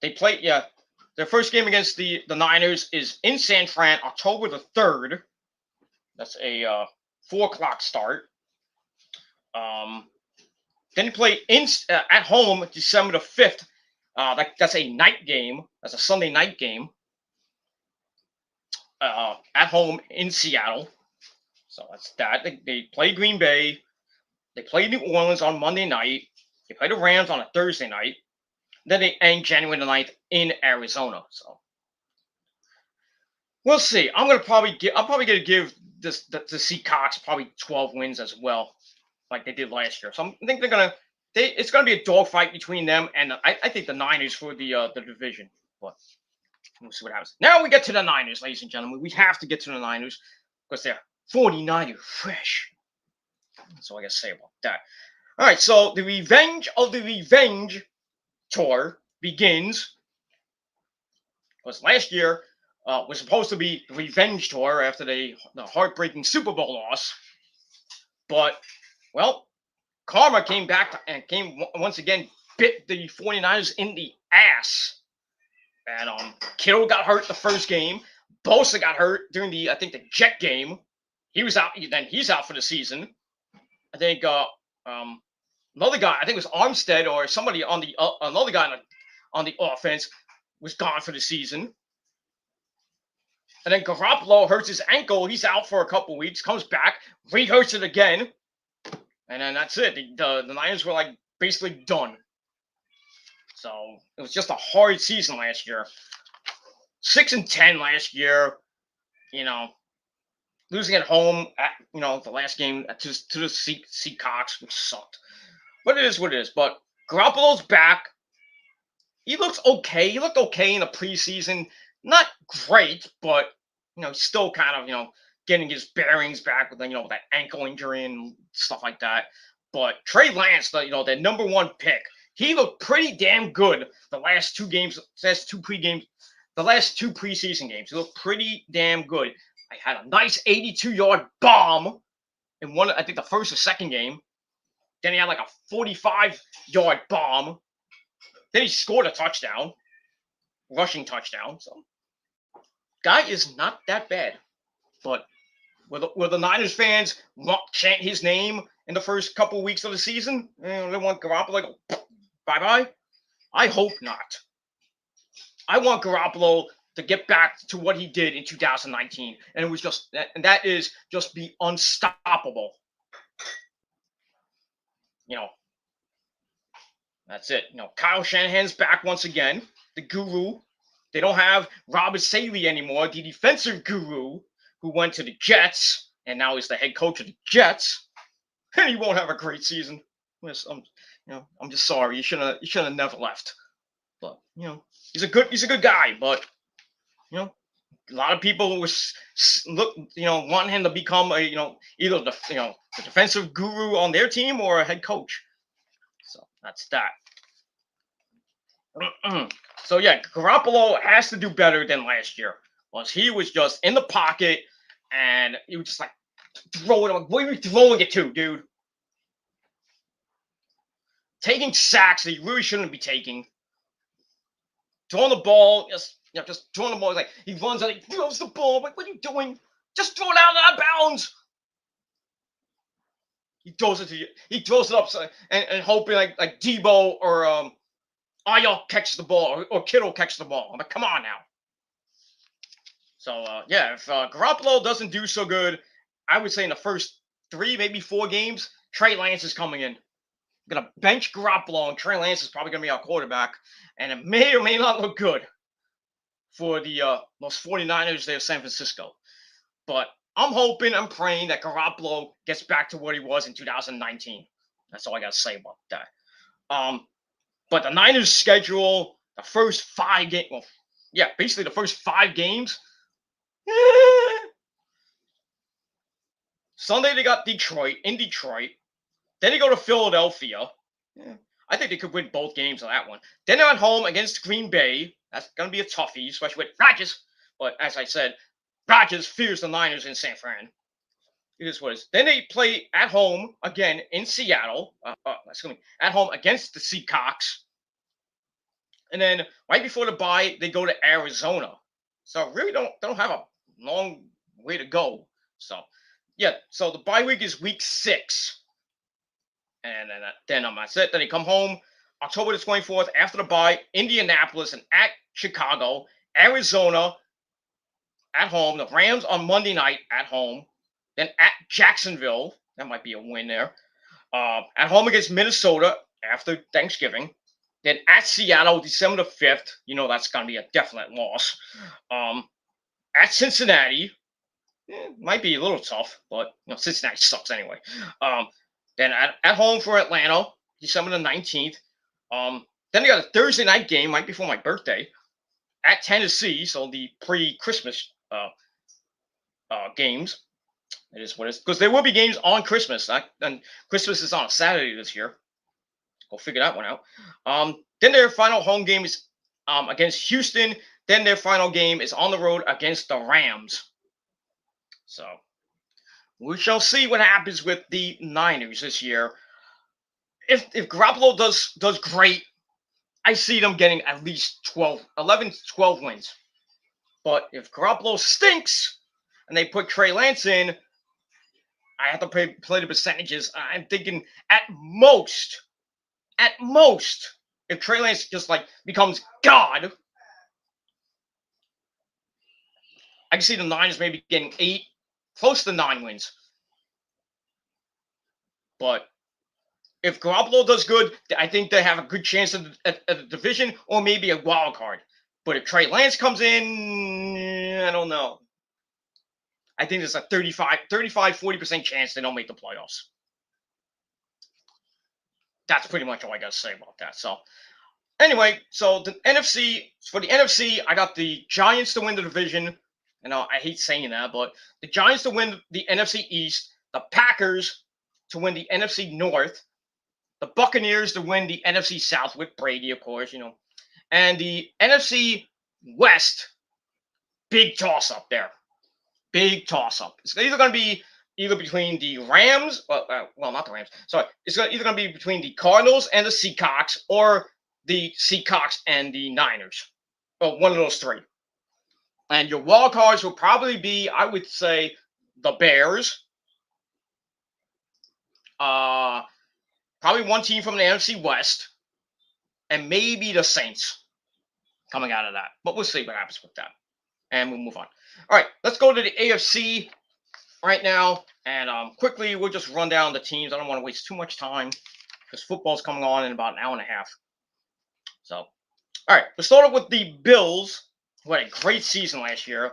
Speaker 1: They play, their first game against the Niners is in San Fran, October the 3rd. That's a 4 o'clock start. Then they play at home December the 5th. That's a night game. That's a Sunday night game. At home in Seattle. So that's that. They play Green Bay. They play New Orleans on Monday night. They play the Rams on a Thursday night. Then they end January the 9th in Arizona. So we'll see. I'm probably gonna give the Seahawks probably 12 wins as well, like they did last year. So I think it's gonna be a dogfight between them and I think the Niners for the division. But we'll see what happens. Now we get to the Niners, ladies and gentlemen. We have to get to the Niners because they're 49er fresh. That's all I gotta say about that. All right, so the Revenge of the Revenge tour begins because last year was supposed to be the revenge tour after the heartbreaking Super Bowl loss, but well, karma came back and came once again, bit the 49ers in the ass, and Kittle got hurt the first game. Bosa got hurt during the Jet game. He was out. Then he's out for the season. I think another guy, I think it was Armstead or somebody on the another guy on the offense was gone for the season. And then Garoppolo hurts his ankle. He's out for a couple weeks, comes back, re-hurts it again. And then that's it. The Niners were like basically done. So it was just a hard season last year. 6-10 last year. Losing at home at the last game to the Seahawks, which sucked. But it is what it is. But Garoppolo's back. He looks okay. He looked okay in the preseason. Not great, but still kind of getting his bearings back with that ankle injury and stuff like that. But Trey Lance, their #1 pick, he looked pretty damn good the last two preseason games. He looked pretty damn good. I had a nice 82-yard bomb in one, I think the first or second game. Then he had like a 45-yard bomb. Then he scored a touchdown, rushing touchdown. So, guy is not that bad. But will the Niners fans chant his name in the first couple weeks of the season? They want Garoppolo to go bye-bye? I hope not. I want Garoppolo to get back to what he did in 2019, and it was that is just be unstoppable. That's it. Kyle Shanahan's back once again, the guru. They don't have Robert Saleh anymore, the defensive guru who went to the Jets and now is the head coach of the Jets, and he won't have a great season. I'm just sorry. You should have never left. But he's a good guy. But a lot of people want him to become either the defensive guru on their team or a head coach. So that's that. So yeah, Garoppolo has to do better than last year. He was just in the pocket and he was just like throw it. I'm like, what are you throwing it to, dude? Taking sacks that you really shouldn't be taking. Throwing the ball, just throwing the ball. Like he runs and he throws the ball. Like, what are you doing? Just throw it out of bounds. He throws it to you. He throws it up and hoping like Debo or Ayuk catch the ball or Kittle catch the ball. I'm like, come on now. So yeah, if Garoppolo doesn't do so good, I would say in the first 3, maybe 4 games, Trey Lance is coming in. I'm gonna bench Garoppolo, and Trey Lance is probably gonna be our quarterback, and it may or may not look good for the those 49ers there, San Francisco. But I'm hoping, I'm praying that Garoppolo gets back to what he was in 2019. That's all I gotta say about that. But the Niners schedule, the first 5 games, well, yeah, basically the first 5 games. Sunday they got Detroit, in Detroit. Then they go to Philadelphia. I think they could win both games on that one. Then they're at home against Green Bay. That's going to be a toughie, especially with Rodgers. But as I said, Rodgers fears the Niners in San Fran. It is what it is. Then they play at home again in Seattle. At home against the Seahawks. And then right before the bye, they go to Arizona. So really don't have a long way to go. So yeah, so the bye week is week 6. And then that's it. Then they come home October the 24th after the bye, Indianapolis and at Chicago, Arizona at home, the Rams on Monday night at home, then at Jacksonville. That might be a win there. At home against Minnesota after Thanksgiving. Then at Seattle, December the 5th. You know that's going to be a definite loss. At Cincinnati. Might be a little tough, but Cincinnati sucks anyway. Then at home for Atlanta, December the 19th. Then they got a Thursday night game right before my birthday at Tennessee, so the pre-Christmas games. It is what it is. Because there will be games on Christmas, and Christmas is on a Saturday this year. Go figure that one out. Then their final home game is against Houston. Then their final game is on the road against the Rams. So we shall see what happens with the Niners this year. If Garoppolo does great, I see them getting at least 11, 12 wins. But if Garoppolo stinks and they put Trey Lance in, I have to play the percentages. I'm thinking at most, if Trey Lance just becomes God, I can see the Niners maybe getting 8, close to 9 wins. But if Garoppolo does good, I think they have a good chance at the division or maybe a wild card. But if Trey Lance comes in, I don't know. I think there's a 40% chance they don't make the playoffs. That's pretty much all I got to say about that. So, anyway, so for the NFC, I got the Giants to win the division. I hate saying that, but the Giants to win the NFC East, the Packers to win the NFC North, the Buccaneers to win the NFC South with Brady, of course, and the NFC West, big toss-up there. Big toss-up. It's either going to be between the Rams, well, not the Rams, sorry. It's either going to be between the Cardinals and the Seahawks or the Seahawks and the Niners. Well, one of those 3. And your wild cards will probably be, I would say, the Bears. Probably one team from the NFC West. And maybe the Saints coming out of that. But we'll see what happens with that. And we'll move on. All right, let's go to the AFC right now. And quickly, we'll just run down the teams. I don't want to waste too much time because football's coming on in about an hour and a half. So, all right, let's start off with the Bills, who had a great season last year.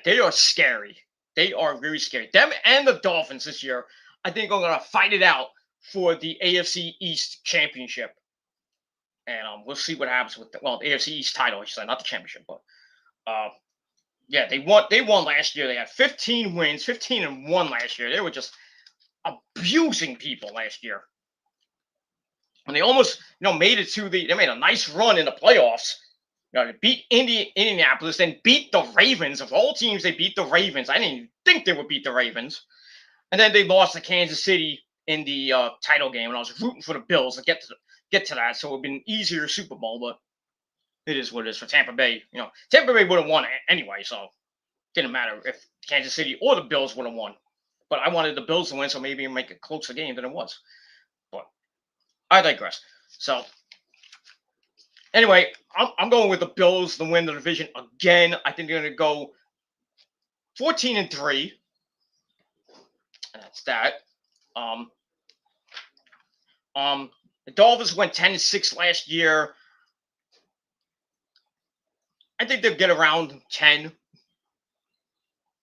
Speaker 1: They are scary. They are very scary. Them and the Dolphins this year, I think, are going to fight it out for the AFC East championship. And we'll see what happens with the AFC East title, I should say, not the championship. But, yeah, they won last year. They had 15 wins, 15-1 last year. They were just abusing people last year. And they almost, made it to they made a nice run in the playoffs. They beat Indianapolis, then beat the Ravens. Of all teams, they beat the Ravens. I didn't even think they would beat the Ravens. And then they lost to Kansas City in the title game, and I was rooting for the Bills to get to that, so it would have been an easier Super Bowl, but it is what it is for Tampa Bay. Tampa Bay would have won anyway, so it didn't matter if Kansas City or the Bills would have won. But I wanted the Bills to win, so maybe make a closer game than it was. But I digress. So anyway, I'm going with the Bills to win the division again. I think they're going to go 14-3. That's that. The Dolphins went 10-6 last year. I think they'll get around 10,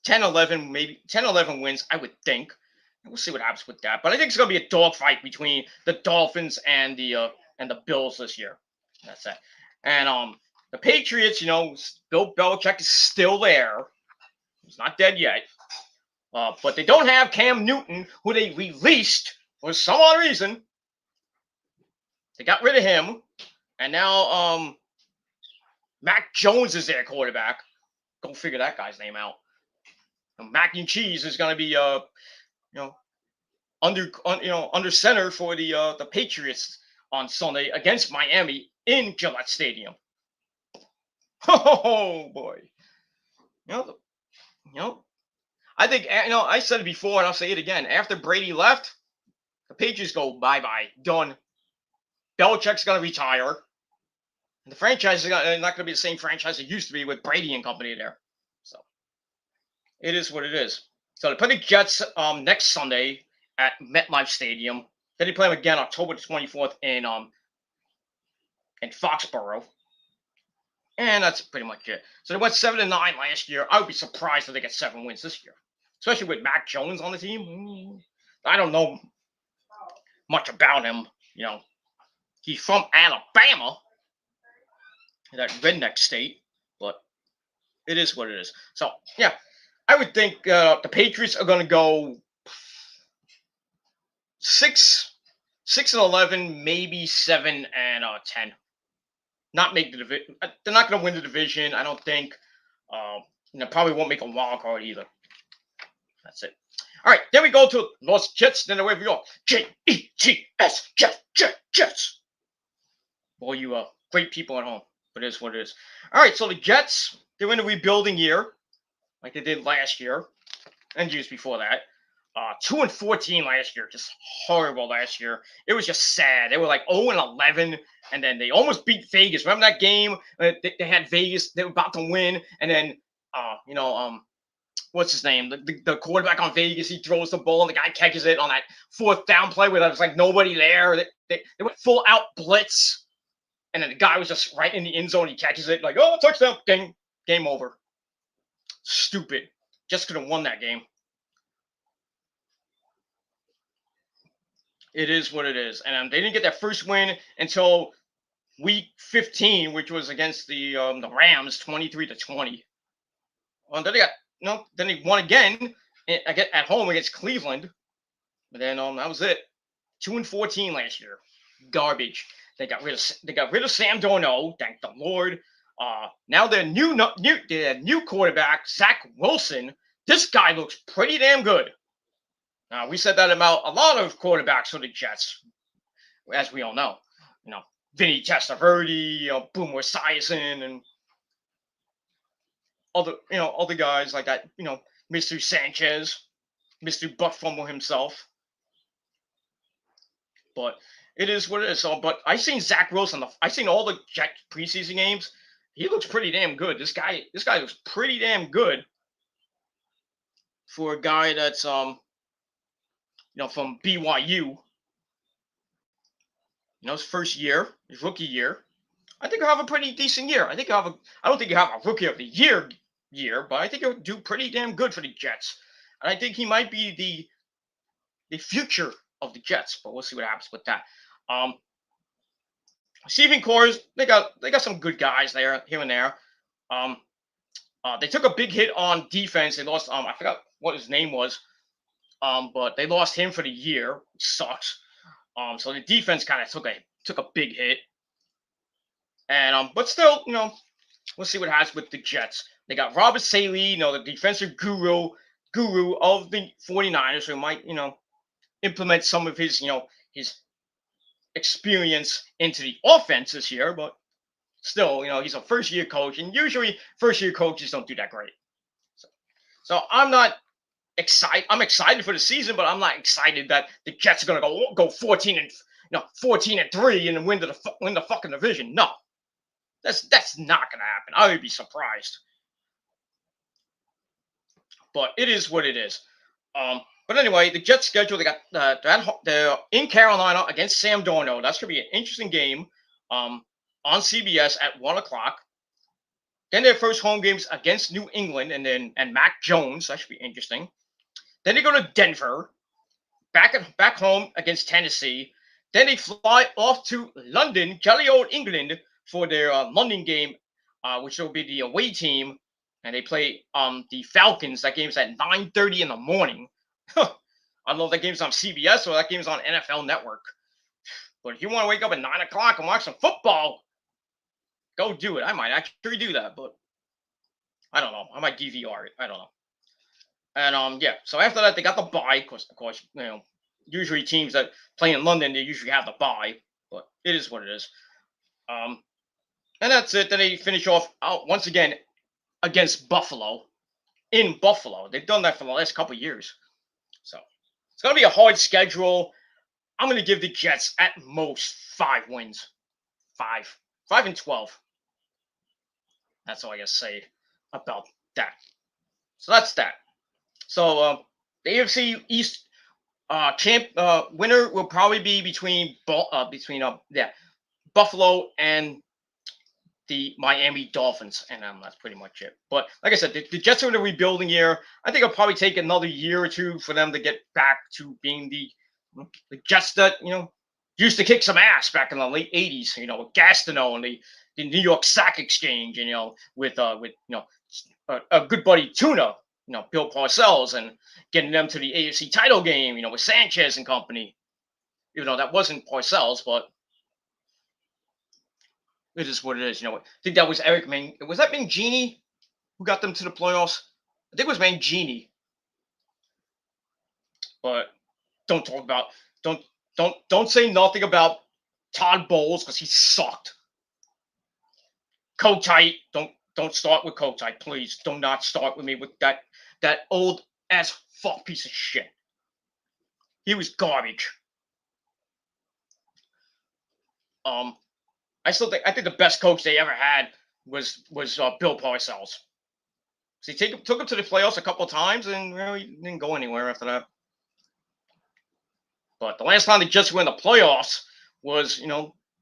Speaker 1: 11, maybe 10, 11 wins, I would think. We'll see what happens with that. But I think it's going to be a dogfight between the Dolphins and the Bills this year. That's it. And the Patriots, Bill Belichick is still there. He's not dead yet. But they don't have Cam Newton, who they released for some odd reason. They got rid of him. And now Mac Jones is their quarterback. Go figure that guy's name out. Mac and Cheese is going to be under center for the Patriots on Sunday against Miami in Gillette Stadium. Oh boy. I think I said it before and I'll say it again. After Brady left, the Patriots go bye-bye, done. Belichick's going to retire. And the franchise is not going to be the same franchise it used to be with Brady and company there. So it is what it is. So they play the Jets next Sunday at MetLife Stadium. Then they play them again October 24th in Foxborough. And that's pretty much it. So they went 7-9 last year. I would be surprised if they get 7 wins this year, especially with Mac Jones on the team. I don't know much about him. He's from Alabama, that redneck state, but it is what it is. So yeah, I would think the Patriots are going to go 6-11, maybe 7-10. Not make the division. They're not going to win the division, I don't think. They probably won't make a wild card either. That's it. All right, then we go to Los Jets. Then away we go. Jets, Jets. All you great people at home. But it is what it is. All right, so the Jets, they're in a rebuilding year, like they did last year and years before that. 2-14 last year, just horrible last year. It was just sad. They were like 0-11, and then they almost beat Vegas. Remember that game? They had Vegas. They were about to win, and then what's his name? The quarterback on Vegas. He throws the ball, and the guy catches it on that 4th down play where there was like nobody there. They went full out blitz, and then the guy was just right in the end zone. He catches it, like, oh, touchdown, game over. Stupid. Just could have won that game. It is what it is. And they didn't get their first win until week 15, which was against the Rams, 23-20. Then they won again at home against Cleveland. But then that was it. 2-14 last year. Garbage. They got rid of Sam Darnold, thank the Lord. Now their new quarterback, Zach Wilson. This guy looks pretty damn good. We said that about a lot of quarterbacks for the Jets, as we all know. Vinny Testaverde, Boomer Esiason, and other guys like that. Mr. Sanchez, Mr. Butt Fumble himself. But it is what it is. But I seen Zach Wilson. I seen all the Jets preseason games. He looks pretty damn good. This guy looks pretty damn good for a guy that's from BYU. His first year, his rookie year. I think he'll have a pretty decent year. I don't think he'll have a rookie of the year, but I think he'll do pretty damn good for the Jets. And I think he might be the future of the Jets, but we'll see what happens with that. Receiving cores, they got some good guys there, here and there. They took a big hit on defense. They lost I forgot what his name was. But they lost him for the year, which sucks. So the defense kind of took a big hit. And but still, we'll see what happens with the Jets. They got Robert Saleh, the defensive guru, guru of the 49ers who might, implement some of his, his experience into the offense this year, but still, he's a first year coach, and usually first year coaches don't do that great. So I'm not excited. I'm excited for the season, but I'm not excited that the Jets are going to go 14-3 and win the fucking division. No, that's not going to happen. I would be surprised. But it is what it is. But anyway, the Jets schedule, they're in Carolina against Sam Darnold. That's going to be an interesting game on CBS at 1 o'clock. Then their first home games against New England and Mac Jones. That should be interesting. Then they go to Denver, back home against Tennessee. Then they fly off to London, jolly old England, for their London game, which will be the away team. And they play the Falcons. That game's at 9:30 in the morning. I don't know if that game's on CBS or that game's on NFL Network. But if you want to wake up at 9 o'clock and watch some football, go do it. I might actually do that, but I don't know. I might DVR it. I don't know. And so after that, they got the bye. Of course, usually teams that play in London, they usually have the bye, but it is what it is. And that's it. Then they finish off once again against Buffalo, in Buffalo. They've done that for the last couple of years. So it's going to be a hard schedule. I'm going to give the Jets at most 5 wins. 5-12. That's all I got to say about that. So that's that. So the AFC East winner will probably be between Buffalo and the Miami Dolphins, and that's pretty much it. But like I said, the Jets are in a rebuilding year. I think it'll probably take another year or two for them to get back to being the Jets that used to kick some ass back in the late '80s. With Gastineau and the New York Stock Exchange, with a good buddy Tuna, Bill Parcells, and getting them to the AFC title game, with Sanchez and company. Even though that wasn't Parcells, but it is what it is. I think that was Eric Was that Mangini who got them to the playoffs? I think it was Mangini. But don't say nothing about Todd Bowles because he sucked. Kotite, don't start with Kotite, please. Do not start with me with that old ass fuck piece of shit. He was garbage. I think the best coach they ever had was Bill Parcells. So he took him to the playoffs a couple of times, and he didn't go anywhere after that. But the last time they just went the playoffs was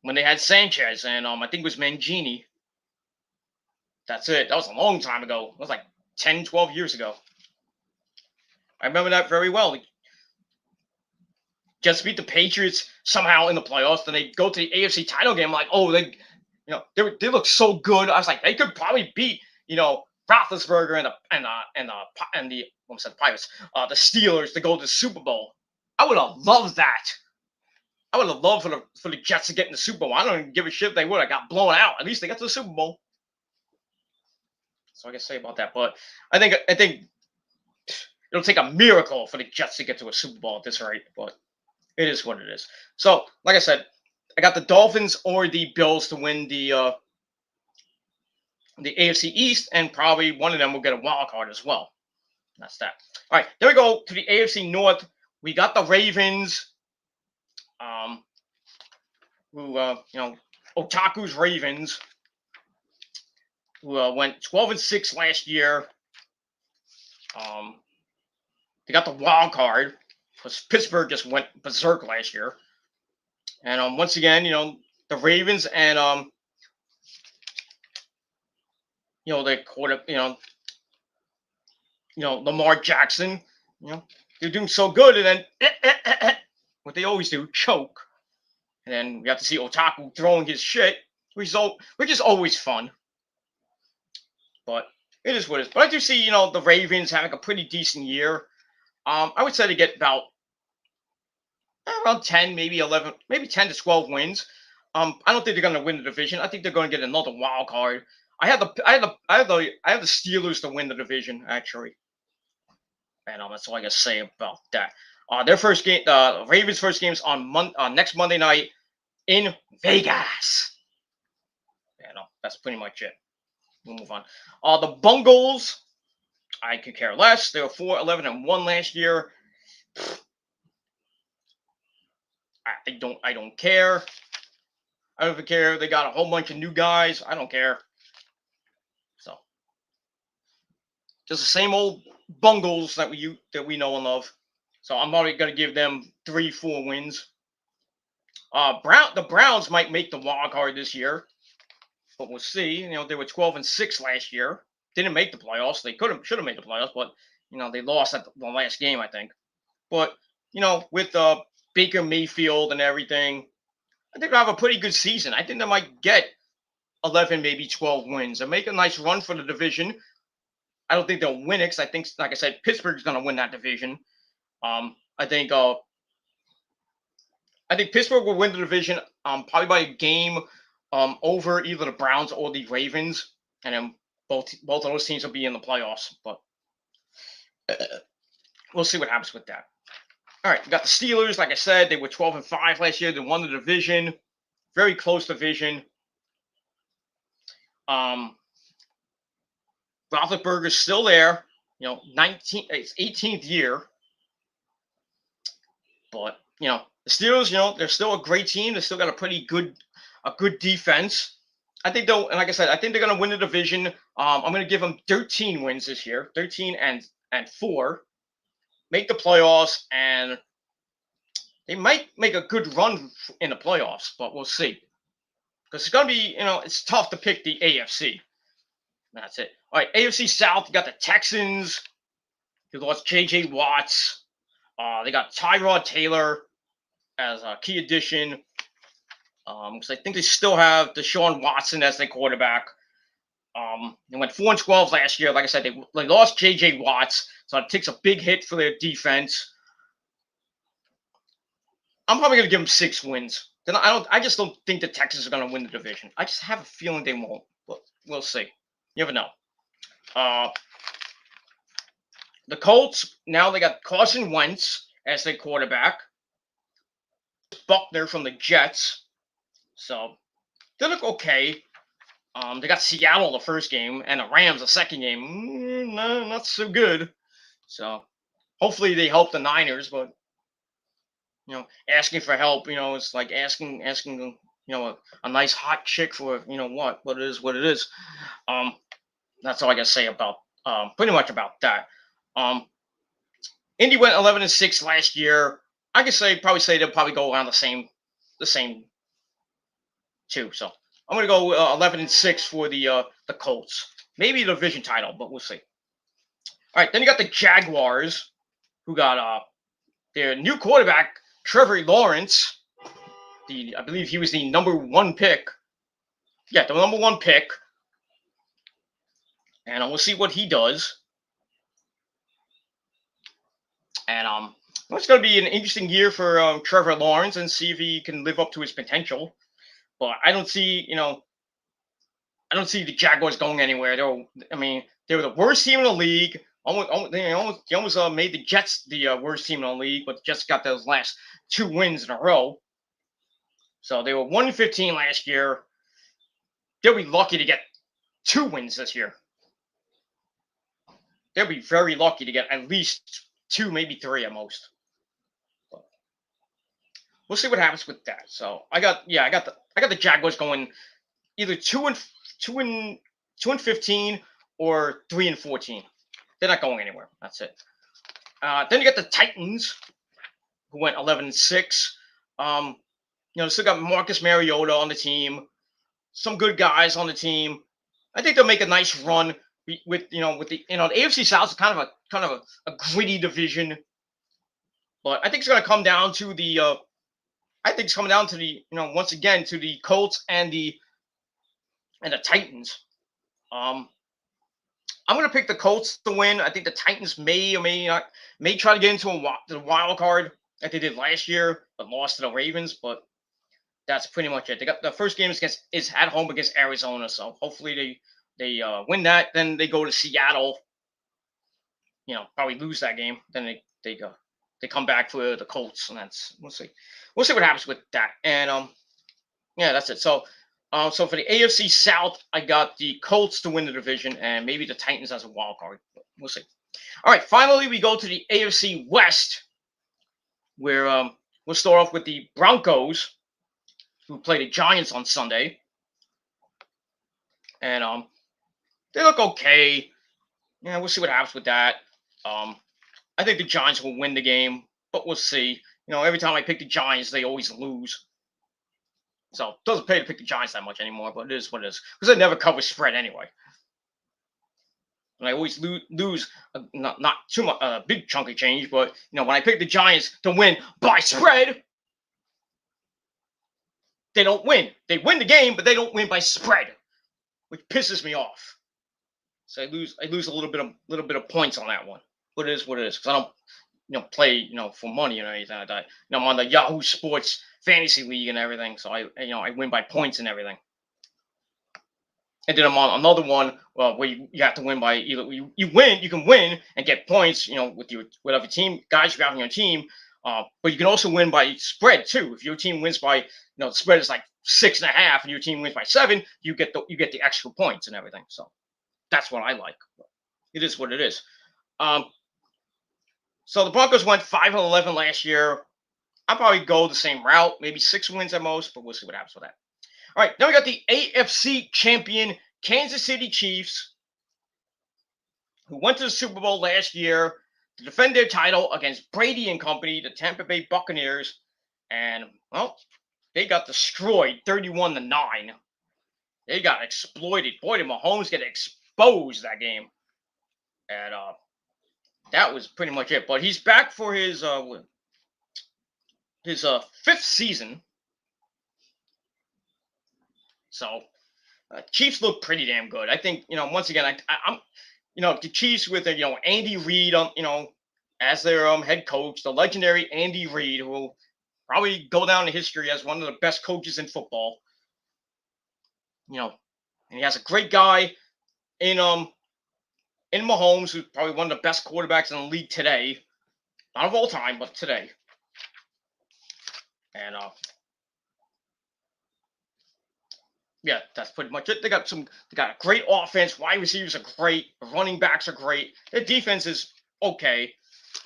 Speaker 1: when they had Sanchez and I think it was Mangini. That's it. That was a long time ago. It was like 10, 12 years ago. I remember that very well. Just beat the Patriots somehow in the playoffs. Then they go to the AFC title game. Like, oh, they look so good. I was like, they could probably beat Roethlisberger and the Pirates, the Steelers to go to the Super Bowl. I would have loved that. I would have loved for the Jets to get in the Super Bowl. I don't even give a shit if they would. I got blown out. At least they got to the Super Bowl. So I can say about that. But I think it'll take a miracle for the Jets to get to a Super Bowl at this rate. But it is what it is. So, like I said, I got the Dolphins or the Bills to win the AFC East, and probably one of them will get a wild card as well. That's that. All right, then we go to the AFC North. We got the Ravens, Otaku's Ravens, who went 12-6 last year. They got the wild card because Pittsburgh just went berserk last year. And once again, the Ravens and they caught up, Lamar Jackson, they're doing so good, and then what they always do, choke. And then we have to see Otaku throwing his shit, which is always fun. But it is what it is. But I do see, the Ravens having a pretty decent year. I would say they get about around 10, maybe 11, maybe 10 to 12 wins. I don't think they're going to win the division. I think they're going to get another wild card. I have the Steelers to win the division, actually. And that's all I gotta say about that. Their first game, Ravens' first game is on next Monday night in Vegas. That's pretty much it. We'll move on. The Bungles, I could care less. They were 4-11-1 last year. I don't care. I don't even care. They got a whole bunch of new guys. I don't care. So just the same old Bungles that we know and love. So I'm already gonna give them 3-4 wins. The Browns might make the wild card this year, but we'll see. They were 12-6 last year. Didn't make the playoffs. They should have made the playoffs, but they lost at the last game, I think. But with Baker Mayfield and everything, I think they'll have a pretty good season. I think they might get 11, maybe 12 wins and make a nice run for the division. I don't think they'll win it because I think, like I said, Pittsburgh's going to win that division. I think Pittsburgh will win the division probably by a game over either the Browns or the Ravens, and then both of those teams will be in the playoffs. But we'll see what happens with that. All right, we got the Steelers. Like I said, they were 12-5 last year. They won the division, very close division. Roethlisberger's still there. It's 18th year, but the Steelers, they're still a great team. They still got a good defense. I think and like I said, I think they're gonna win the division. I'm gonna give them 13 wins this year, 13-4, make the playoffs, and they might make a good run in the playoffs, but we'll see. Because it's gonna be, it's tough to pick the AFC. That's it. All right, AFC South, you got the Texans. They lost J.J. Watts. They got Tyrod Taylor as a key addition. Because I think they still have Deshaun Watson as their quarterback. They went 4-12 last year. Like I said, they lost J.J. Watts, so it takes a big hit for their defense. I'm probably gonna give them 6 wins. Then I just don't think the Texans are gonna win the division. I just have a feeling they won't. But we'll see. You never know. The Colts, now they got Carson Wentz as their quarterback. Buckner from the Jets. So they look okay. They got Seattle the first game and the Rams the second game. No, not so good. So hopefully they help the Niners, but asking for help, it's like asking a nice hot chick for what it is. That's all I gotta say about pretty much about that. Indy went 11-6 last year. I could probably say they'll probably go around the same too. So I'm gonna go 11-6 for the Colts. Maybe the division title, but we'll see. All right, then you got the Jaguars, who got their new quarterback, Trevor Lawrence. I believe he was the number 1 pick. Yeah, the number 1 pick. And we'll see what he does. And it's going to be an interesting year for Trevor Lawrence and see if he can live up to his potential. But I don't see, the Jaguars going anywhere. They were the worst team in the league. They almost made the Jets the worst team in the league, but the Jets got those last 2 wins in a row. So they were 1-15 last year. They'll be lucky to get 2 wins this year. They'll be very lucky to get at least 2, maybe 3 at most. But we'll see what happens with that. So I got the Jaguars going either 2-15 or 3-14. They're not going anywhere. That's it. Then you got the Titans, who went 11-6. Still got Marcus Mariota on the team. Some good guys on the team. I think they'll make a nice run with the AFC South is kind of a gritty division. But I think it's going to come down to the once again to the Colts and the Titans. I'm going to pick the Colts to win. I think the Titans may or may try to get into the wild card like they did last year, but lost to the Ravens. But that's pretty much it. They got the first game is at home against Arizona, so hopefully they win that. Then they go to Seattle probably lose that game. Then they come back for the Colts, and we'll see. We'll see what happens with that. And yeah, that's it. So so for the AFC South, I got the Colts to win the division, and maybe the Titans as a wild card. But we'll see. All right, finally we go to the AFC West, where we'll start off with the Broncos, who play the Giants on Sunday, and they look okay. Yeah, we'll see what happens with that. I think the Giants will win the game, but we'll see. Every time I pick the Giants, they always lose. So it doesn't pay to pick the Giants that much anymore, but it is what it is. Because they never cover spread anyway. And I always lose not too much, a big chunk of change, but when I pick the Giants to win by spread, they don't win. They win the game, but they don't win by spread, which pisses me off. So I lose a little bit of points on that one. But it is what it is, because I don't play for money or anything like that. I'm on the Yahoo Sports Fantasy League and everything, so I win by points and everything. And then I'm on another one where you have to win by either you can win and get points, with whatever team guys you have on your team. But you can also win by spread too. If your team wins by the spread is like 6.5 and your team wins by 7, you get the extra points and everything. So that's what I like. It is what it is. So the Broncos went 5-11 last year. I'll probably go the same route, maybe 6 wins at most, but we'll see what happens with that. All right, now we got the AFC champion Kansas City Chiefs, who went to the Super Bowl last year to defend their title against Brady and company, the Tampa Bay Buccaneers, and well, they got destroyed 31-9. They got exploited. Boy, did Mahomes get exposed that game, and that was pretty much it. But he's back for his 5th season. So Chiefs look pretty damn good. I think once again I'm the Chiefs with Andy Reid as their head coach, the legendary Andy Reid, who will probably go down in history as one of the best coaches in football. And he has a great guy in Mahomes, who's probably one of the best quarterbacks in the league today, not of all time, but today. And yeah, that's pretty much it. They got a great offense. Wide receivers are great. Running backs are great. Their defense is okay.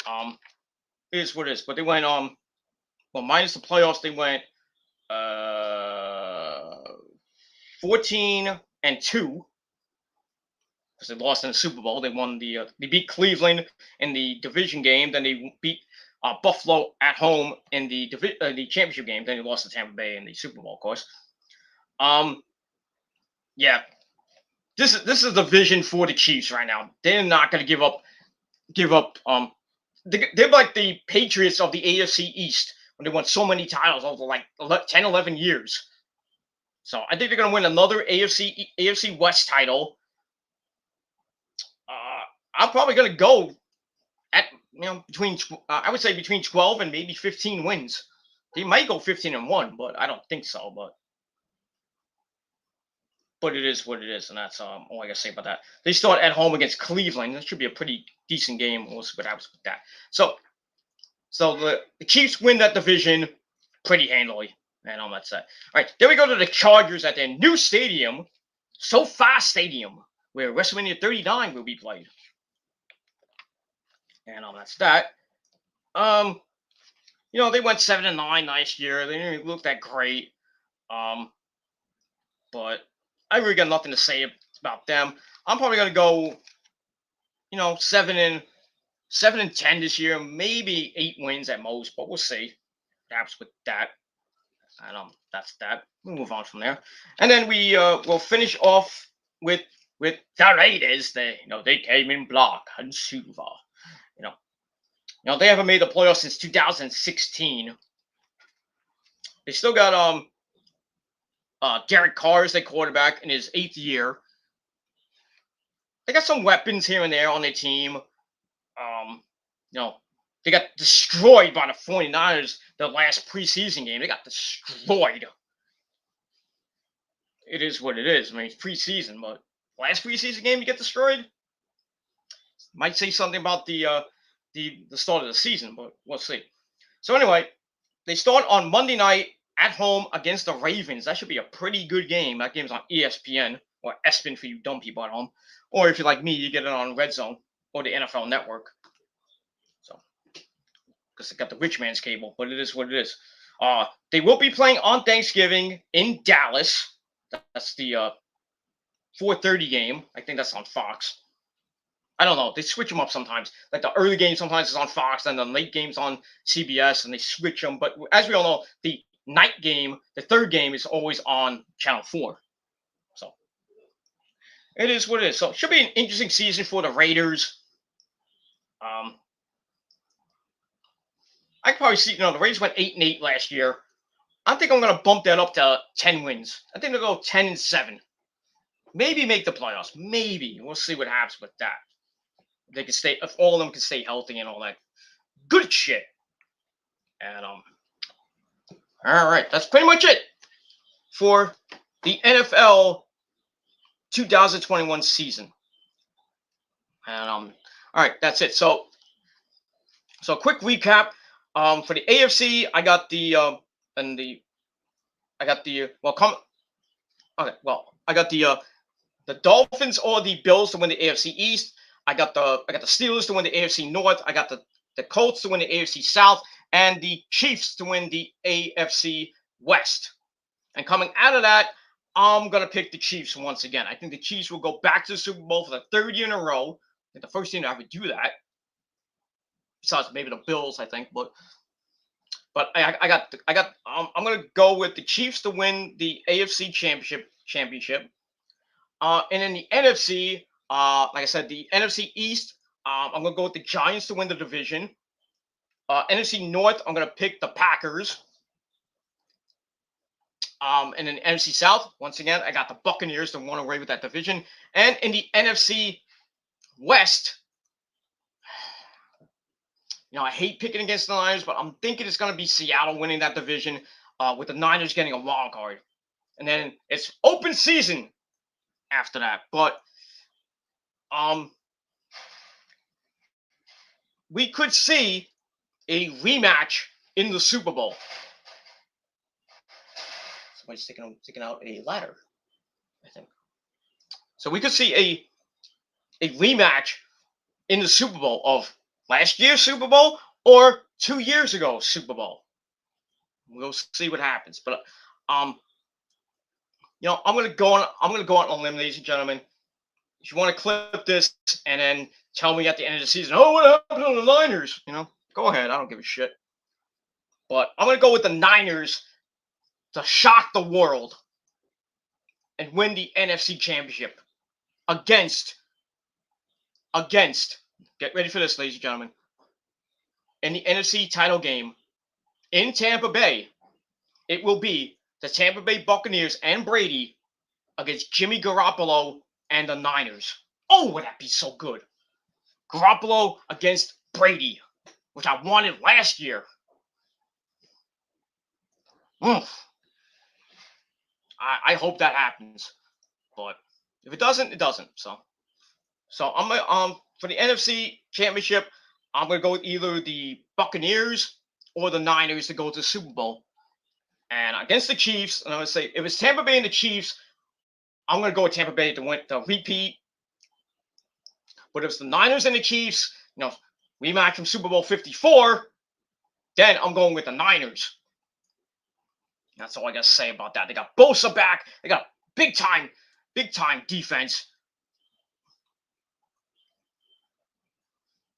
Speaker 1: It is what it is. But they went minus the playoffs, they went 14-2 because they lost in the Super Bowl. They won they beat Cleveland in the division game. Then they beat Buffalo at home in the championship game. Then they lost to Tampa Bay in the Super Bowl, of course. Yeah, this is the vision for the Chiefs right now. They're not going to give up. They're like the Patriots of the AFC East when they won so many titles over like 10, 11 years. So I think they're going to win another AFC West title. I'm probably going to go at between I would say between 12 and maybe 15 wins. They might go 15-1, but I don't think so. But it is what it is, and that's all I gotta say about that. They start at home against Cleveland. That should be a pretty decent game. We'll see what happens with that. So the Chiefs win that division pretty handily, and all that's that. All right, then we go to the Chargers at their new stadium, SoFi Stadium, where WrestleMania 39 will be played, and all that's that. They went 7-9 last year. They didn't look that great, but I really got nothing to say about them. I'm probably gonna go, 7-10 this year, maybe 8 wins at most, but we'll see. Perhaps with that, and that's that. We'll move on from there, and then we will finish off with the Raiders. They came in black and silver. They haven't made the playoffs since 2016. They still got Derek Carr is their quarterback in his 8th year. They got some weapons here and there on their team. They got destroyed by the 49ers the last preseason game. They got destroyed. It is what it is. I mean, it's preseason, but last preseason game you get destroyed? Might say something about the start of the season, but we'll see. So anyway, they start on Monday night at home against the Ravens. That should be a pretty good game. That game's on ESPN or ESPN for you dumb people at home, or if you're like me, you get it on Red Zone or the NFL Network. So because they got the rich man's cable, but it is what it is. They will be playing on Thanksgiving in Dallas. That's the 4:30 game. I think that's on Fox. I don't know. They switch them up sometimes. Like the early game sometimes is on Fox, and the late game's on CBS, and they switch them. But as we all know, the night game, the third game, is always on Channel 4. So it is what it is. So it should be an interesting season for the Raiders. I could probably see, the Raiders went 8-8 last year. I think I'm going to bump that up to 10 wins. I think they'll go 10-7. Maybe make the playoffs. Maybe. We'll see what happens with that. They can stay, if all of them can stay healthy and all that good shit. And all right, that's pretty much it for the NFL 2021 season. And all right, that's it. So quick recap. For the AFC, I got the Dolphins or the Bills to win the AFC East. I got the Steelers to win the AFC North. I got the Colts to win the AFC South, and the Chiefs to win the AFC West. And coming out of that, I'm gonna pick the Chiefs once again. I think the Chiefs will go back to the Super Bowl for the third year in a row. I think the first team to ever do that, besides maybe the Bills, I think. But I'm gonna go with the Chiefs to win the AFC championship. And in the NFC, like I said, the NFC East, I'm going to go with the Giants to win the division. NFC North, I'm going to pick the Packers. And in the NFC South, once again, I got the Buccaneers to run away with that division. And in the NFC West, I hate picking against the Niners, but I'm thinking it's going to be Seattle winning that division with the Niners getting a wild card. And then it's open season after that. But we could see a rematch in the Super Bowl. Somebody's sticking out a ladder, I think. So we could see a rematch in the Super Bowl of last year's Super Bowl or 2 years ago Super Bowl. We'll see what happens. But I'm gonna go on a limb, ladies and gentlemen. If you want to clip this and then tell me at the end of the season, oh, what happened to the Niners? Go ahead. I don't give a shit. But I'm going to go with the Niners to shock the world and win the NFC Championship against, get ready for this, ladies and gentlemen, in the NFC title game in Tampa Bay, it will be the Tampa Bay Buccaneers and Brady against Jimmy Garoppolo and the Niners. Oh, would that be so good? Garoppolo against Brady, which I wanted last year. I hope that happens, but if it doesn't, it doesn't. So I'm gonna for the NFC Championship, I'm gonna go with either the Buccaneers or the Niners to go to the Super Bowl. And against the Chiefs, and I'm gonna say if it's Tampa Bay and the Chiefs, I'm going to go with Tampa Bay to win the repeat. But if it's the Niners and the Chiefs, rematch from Super Bowl 54, then I'm going with the Niners. That's all I got to say about that. They got Bosa back. They got big time defense.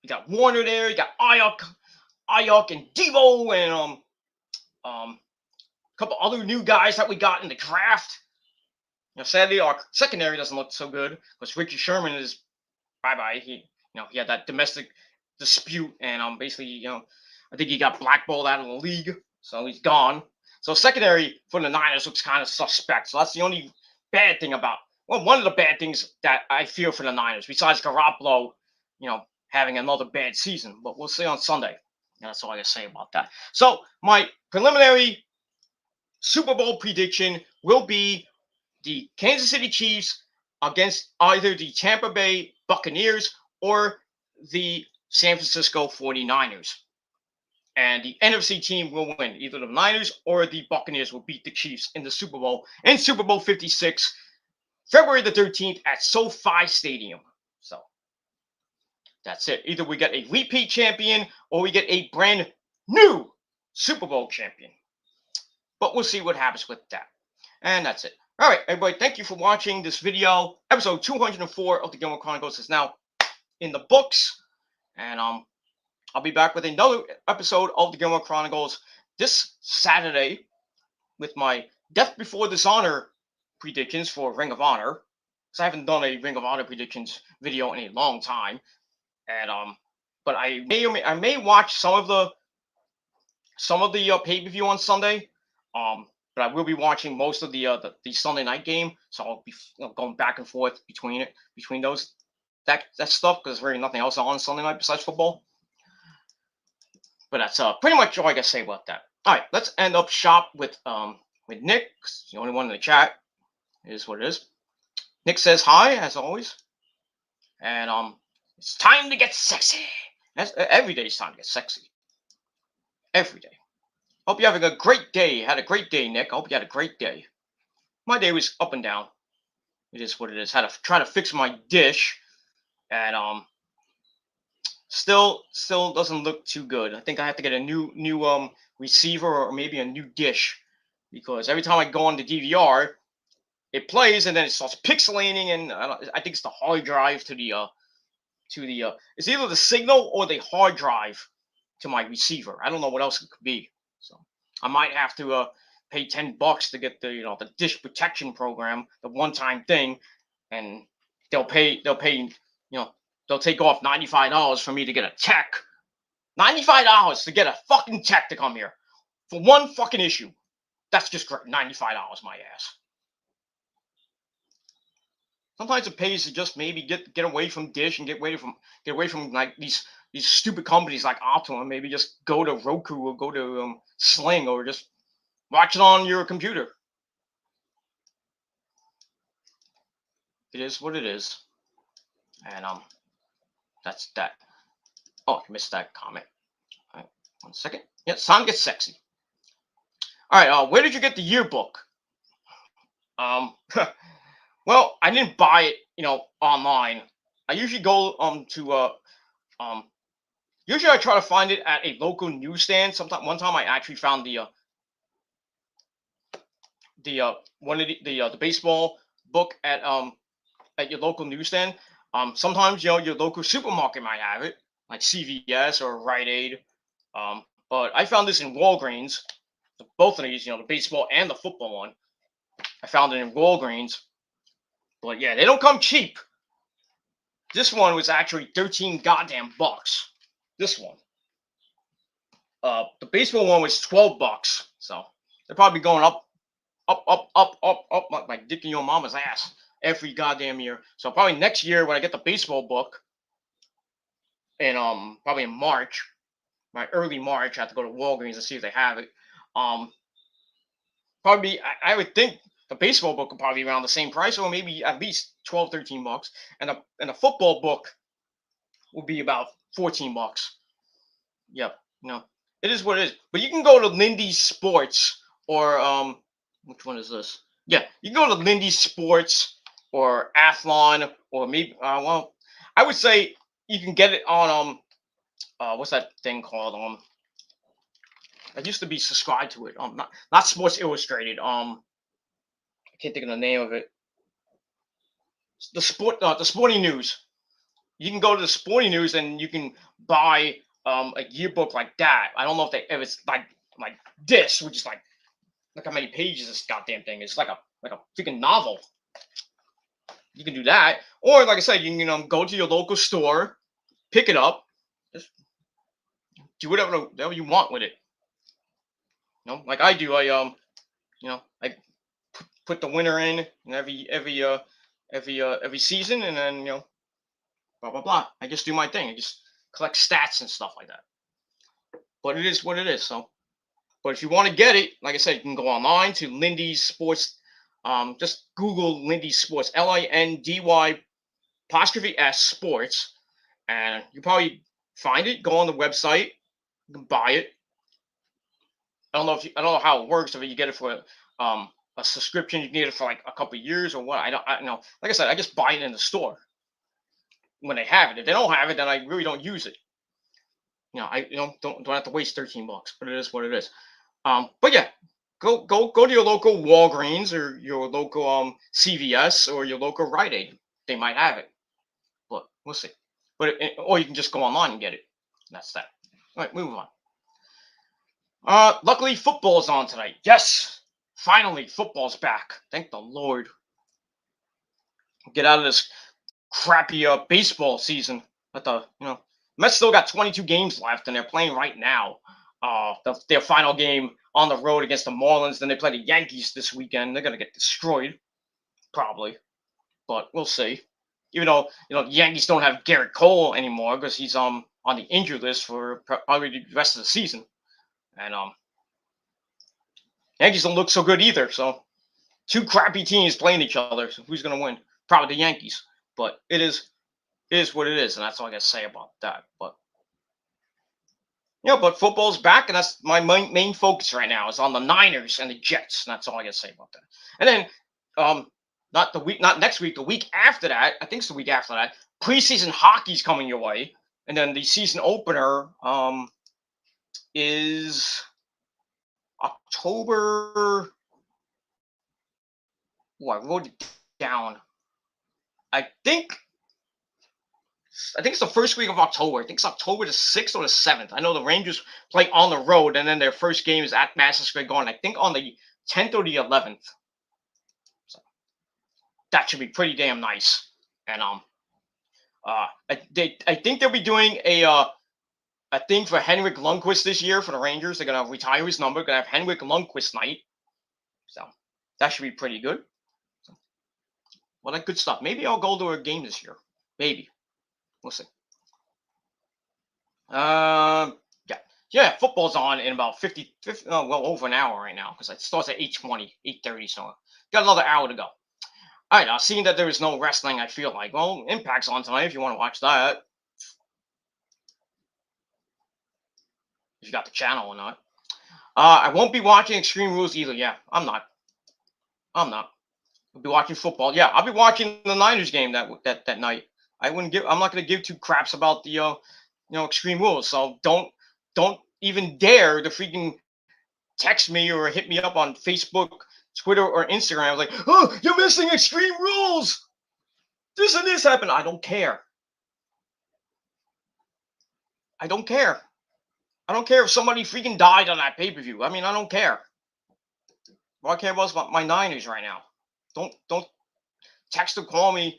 Speaker 1: You got Warner there. You got Ayuk and Deebo and a couple other new guys that we got in the draft. Sadly, our secondary doesn't look so good because Richard Sherman is bye-bye. He had that domestic dispute, and basically, I think he got blackballed out of the league, so he's gone. So secondary for the Niners looks kind of suspect. So that's the only bad thing one of the bad things that I fear for the Niners, besides Garoppolo, having another bad season. But we'll see on Sunday. And that's all I got to say about that. So my preliminary Super Bowl prediction will be the Kansas City Chiefs against either the Tampa Bay Buccaneers or the San Francisco 49ers. And the NFC team will win. Either the Niners or the Buccaneers will beat the Chiefs in the Super Bowl, in Super Bowl 56, February the 13th at SoFi Stadium. So that's it. Either we get a repeat champion or we get a brand new Super Bowl champion. But we'll see what happens with that. And that's it. All right, everybody, thank you for watching this video. Episode 204 of the Gilmore Chronicles is now in the books. And I'll be back with another episode of the Gilmore Chronicles this Saturday with my Death Before Dishonor predictions for Ring of Honor. Because I haven't done a Ring of Honor predictions video in a long time. And but I may watch some of the pay-per-view on Sunday. But I will be watching most of the Sunday night game, so I'll be going back and forth between those that stuff because there's really nothing else on Sunday night besides football. But that's pretty much all I gotta say about that. All right, let's end up shop with Nick. He's the only one in the chat. It is what it is. Nick says hi as always, and it's time to get sexy. Every day it's time to get sexy. Every day. Hope you're having a great day. Had a great day, Nick. I hope you had a great day. My day was up and down. It is what it is. Had to try to fix my dish, and still doesn't look too good. I think I have to get a new receiver or maybe a new dish because every time I go on the DVR, it plays and then it starts pixelating, and I think it's the hard drive to the it's either the signal or the hard drive to my receiver. I don't know what else it could be. So I might have to pay $10 to get the the dish protection program, the one-time thing, and they'll take off $95 for me to get a tech. $95 to get a fucking tech to come here for one fucking issue. That's just great. $95 my ass. Sometimes it pays to just maybe get away from Dish and get away from like these stupid companies like Optimum. Maybe just go to Roku or go to Sling or just watch it on your computer. It is what it is, and that's that. Oh, I missed that comment. All right, 1 second. Yeah, sound gets sexy. All right, where did you get the yearbook? Well, I didn't buy it, online. I usually go usually I try to find it at a local newsstand. One time I actually found the baseball book at your local newsstand. Sometimes your local supermarket might have it, like CVS or Rite Aid. But I found this in Walgreens. Both of these, the baseball and the football one. I found it in Walgreens. But yeah, they don't come cheap. This one was actually 13 goddamn bucks. This one. The baseball one was $12. So they're probably going up like dick in your mama's ass every goddamn year. So probably next year when I get the baseball book, in probably in March, right, early March, I have to go to Walgreens and see if they have it. Probably I would think the baseball book will probably be around the same price, or maybe at least $12-13, and the football book will be about $14. Yep, it is what it is. But you can go to Lindy's Sports or which one is this? Yeah, you can go to Lindy's Sports or Athlon or maybe well, I would say you can get it on what's that thing called? I used to be subscribed to it. Not Sports Illustrated. I can't think of the name of it. The Sporting News. You can go to the Sporting News and you can buy a yearbook like that. I don't know if it's like this, which is like look how many pages this goddamn thing is. It's like a freaking novel. You can do that, or like I said, you can go to your local store, pick it up, just do whatever you want with it. Like I do. I I put the winner in every season, and then blah blah blah. I just do my thing. I just collect stats and stuff like that. But it is what it is. So, but if you want to get it, like I said, you can go online to Lindy's Sports. Just Google Lindy's Sports, LINDY' S Sports, and you probably find it. Go on the website, you can buy it. I don't know how it works. If you get it for a subscription, you can get it for like a couple of years or what. I don't know. Like I said, I just buy it in the store when they have it. If they don't have it, then I really don't use it. I don't have to waste $13, but it is what it is. But yeah, go to your local Walgreens or your local CVS or your local Rite Aid. They might have it, but we'll see. Or you can just go online and get it. That's that. All right, move on. Luckily football's on tonight. Yes, finally football's back. Thank the Lord. Get out of this crappy baseball season. But Mets still got 22 games left, and they're playing right now. Their final game on the road against the Marlins. Then they play the Yankees this weekend. They're gonna get destroyed, probably, but we'll see. Even though the Yankees don't have Garrett Cole anymore because he's on the injured list for probably the rest of the season, and Yankees don't look so good either. So two crappy teams playing each other. So who's gonna win? Probably the Yankees. But it is what it is, and that's all I gotta say about that. But but football's back, and that's my main focus right now is on the Niners and the Jets. And that's all I gotta say about that. And then, not next week, the week after that. I think it's the week after that. Preseason hockey's coming your way, and then the season opener is October. Oh, I wrote it down. I think it's the first week of October. I think it's October the 6th or the 7th. I know the Rangers play on the road, and then their first game is at Madison Square Garden. I think on the 10th or the 11th. So that should be pretty damn nice. And I think they'll be doing a thing for Henrik Lundqvist this year for the Rangers. They're gonna retire his number. Gonna have Henrik Lundqvist night. So that should be pretty good. Well, that good stuff. Maybe I'll go to a game this year. Maybe. We'll see. Yeah, football's on in about 50 well, over an hour right now because it starts at 8:20, 8:30, so got another hour to go. All right, seeing that there is no wrestling, I feel like, well, Impact's on tonight if you want to watch that. If you got the channel or not. I won't be watching Extreme Rules either. Yeah, I'm not. I'll be watching football. Yeah, I'll be watching the Niners game that night. I'm not gonna give two craps about the Extreme Rules. So don't even dare to freaking text me or hit me up on Facebook, Twitter, or Instagram. I was like, oh, you're missing Extreme Rules. This and this happened. I don't care. I don't care. I don't care if somebody freaking died on that pay-per-view. I mean, I don't care. All I care about my Niners right now. Don't text or call me,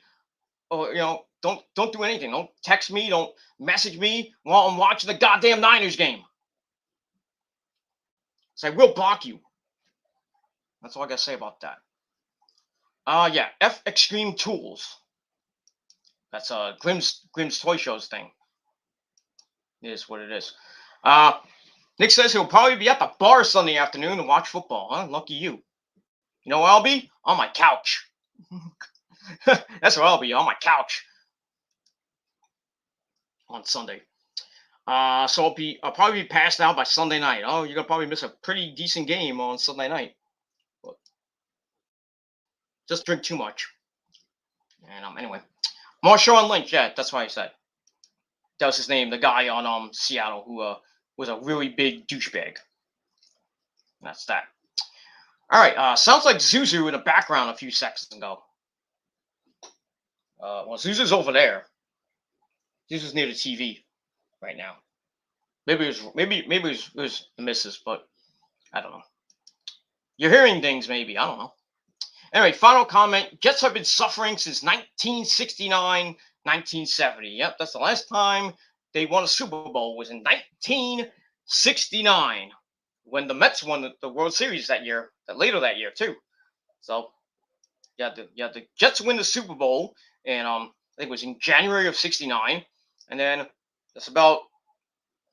Speaker 1: or don't do anything. Don't text me. Don't message me while I'm watching the goddamn Niners game. So I will block you. That's all I gotta say about that. Yeah, F Extreme Tools. That's Grimm's Toy Shows thing. It is what it is. Nick says he'll probably be at the bar Sunday afternoon to watch football. Huh? Lucky you. You know where I'll be? On my couch. That's where I'll be, on my couch on Sunday. So I'll probably be passed out by Sunday night. Oh, you're gonna probably miss a pretty decent game on Sunday night. But just drink too much. And anyway, Marshawn Lynch. Yeah, that's what I said. That was his name. The guy on Seattle who was a really big douchebag. That's that. All right. Sounds like Zuzu in the background a few seconds ago. Well, Zuzu's over there. Zuzu's near the TV right now. Maybe it was the missus, but I don't know. You're hearing things, maybe. I don't know. Anyway, final comment. Jets have been suffering since 1969, 1970. Yep, that's the last time they won a Super Bowl was in 1969 when the Mets won the World Series that year, later that year too. So yeah, the Jets win the Super Bowl, and I think it was in January of '69, and then that's about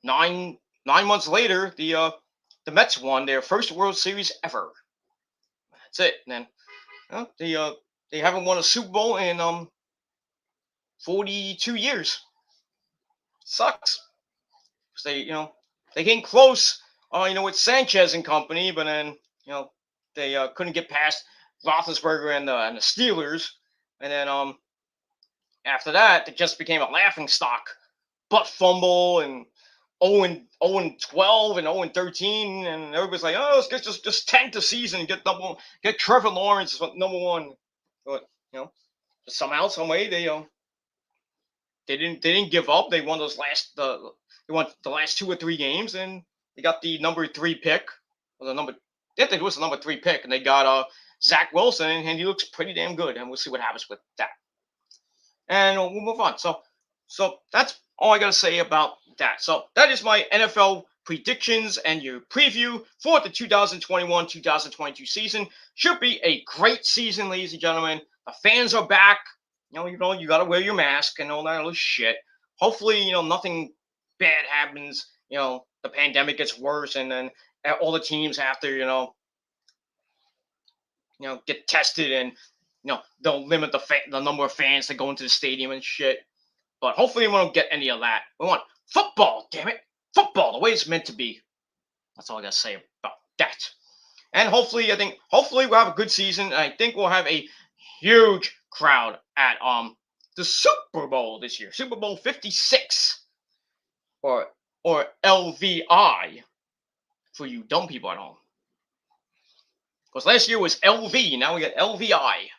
Speaker 1: nine months later, the Mets won their first World Series ever. That's it. And then they haven't won a Super Bowl in 42 years. Sucks. 'Cause they came close, with Sanchez and company, but then, they couldn't get past Roethlisberger and the Steelers, and then after that, it just became a laughing stock. Butt fumble and 0-12 and 0-13, and everybody's like, "Oh, let's just tank the season and get Trevor Lawrence number one." But somehow, some way, they didn't give up. They won they won the last 2 or 3 games, and they got the number 3 pick, or the number. I think it was the number 3 pick, and they got Zach Wilson, and he looks pretty damn good. And we'll see what happens with that. And we'll move on. So that's all I gotta say about that. So that is my NFL predictions and your preview for the 2021-2022 season. Should be a great season, ladies and gentlemen. The fans are back. You gotta wear your mask and all that other shit. Hopefully, nothing bad happens. The pandemic gets worse, and then all the teams have to, get tested, and they'll limit the number of fans that go into the stadium and shit. But hopefully we won't get any of that. We want football, damn it. Football, the way it's meant to be. That's all I gotta say about that. And hopefully we'll have a good season. I think we'll have a huge crowd at the Super Bowl this year. Super Bowl 56. Or LVI for you dumb people at home. Because last year was LV, now we got LVI.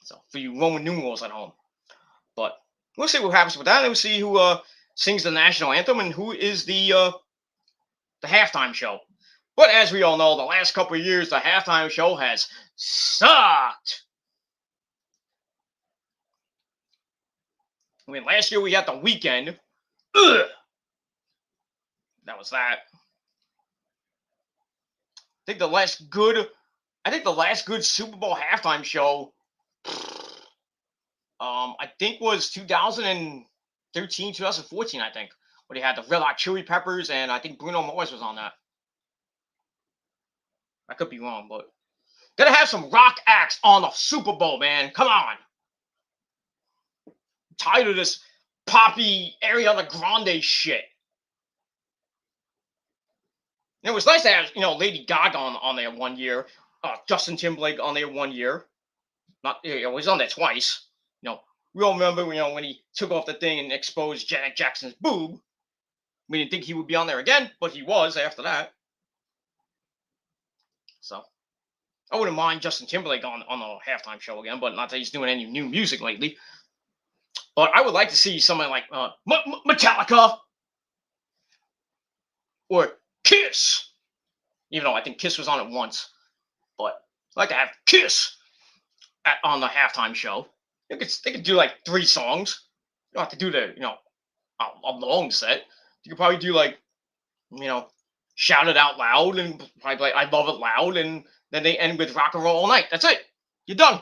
Speaker 1: So for you Roman numerals at home. But we'll see what happens with that. And we'll see who sings the national anthem and who is the halftime show. But as we all know, the last couple of years, the halftime show has sucked. I mean, last year we had The Weeknd. Ugh. That was that. I think the last good Super Bowl halftime show, I think was 2013, 2014, I think, where they had the Red Hot Chili Peppers, and I think Bruno Mars was on that. I could be wrong, but gotta have some rock acts on the Super Bowl, man. Come on. I'm tired of this poppy Ariana Grande shit. It was nice to have, Lady Gaga on there one year, Justin Timberlake on there one year. He was on there twice. We all remember, when he took off the thing and exposed Janet Jackson's boob. We didn't think he would be on there again, but he was after that. So I wouldn't mind Justin Timberlake on the halftime show again, but not that he's doing any new music lately. But I would like to see somebody like Metallica or Kiss, even though I think Kiss was on it once. But I'd like to have Kiss on the halftime show. They could do like 3 songs. You don't have to do a long set. You could probably do Shout It Out Loud, and probably like I Love It Loud, and then they end with Rock and Roll All Night. That's it. You're done.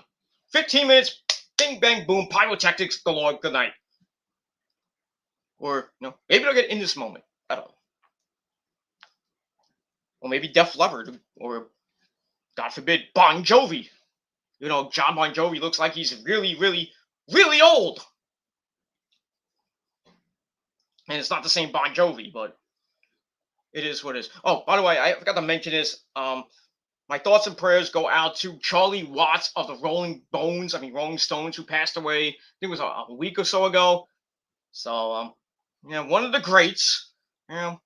Speaker 1: 15 minutes, bing, bang, boom, pyrotechnics, galore, good night. Or, maybe they'll get In This Moment. I don't know. Or maybe Def Leppard, or, God forbid, Bon Jovi. John Bon Jovi looks like he's really, really, really old. And it's not the same Bon Jovi, but it is what it is. Oh, by the way, I forgot to mention this. My thoughts and prayers go out to Charlie Watts of the Rolling Stones, who passed away, I think it was a week or so ago. So, one of the greats, a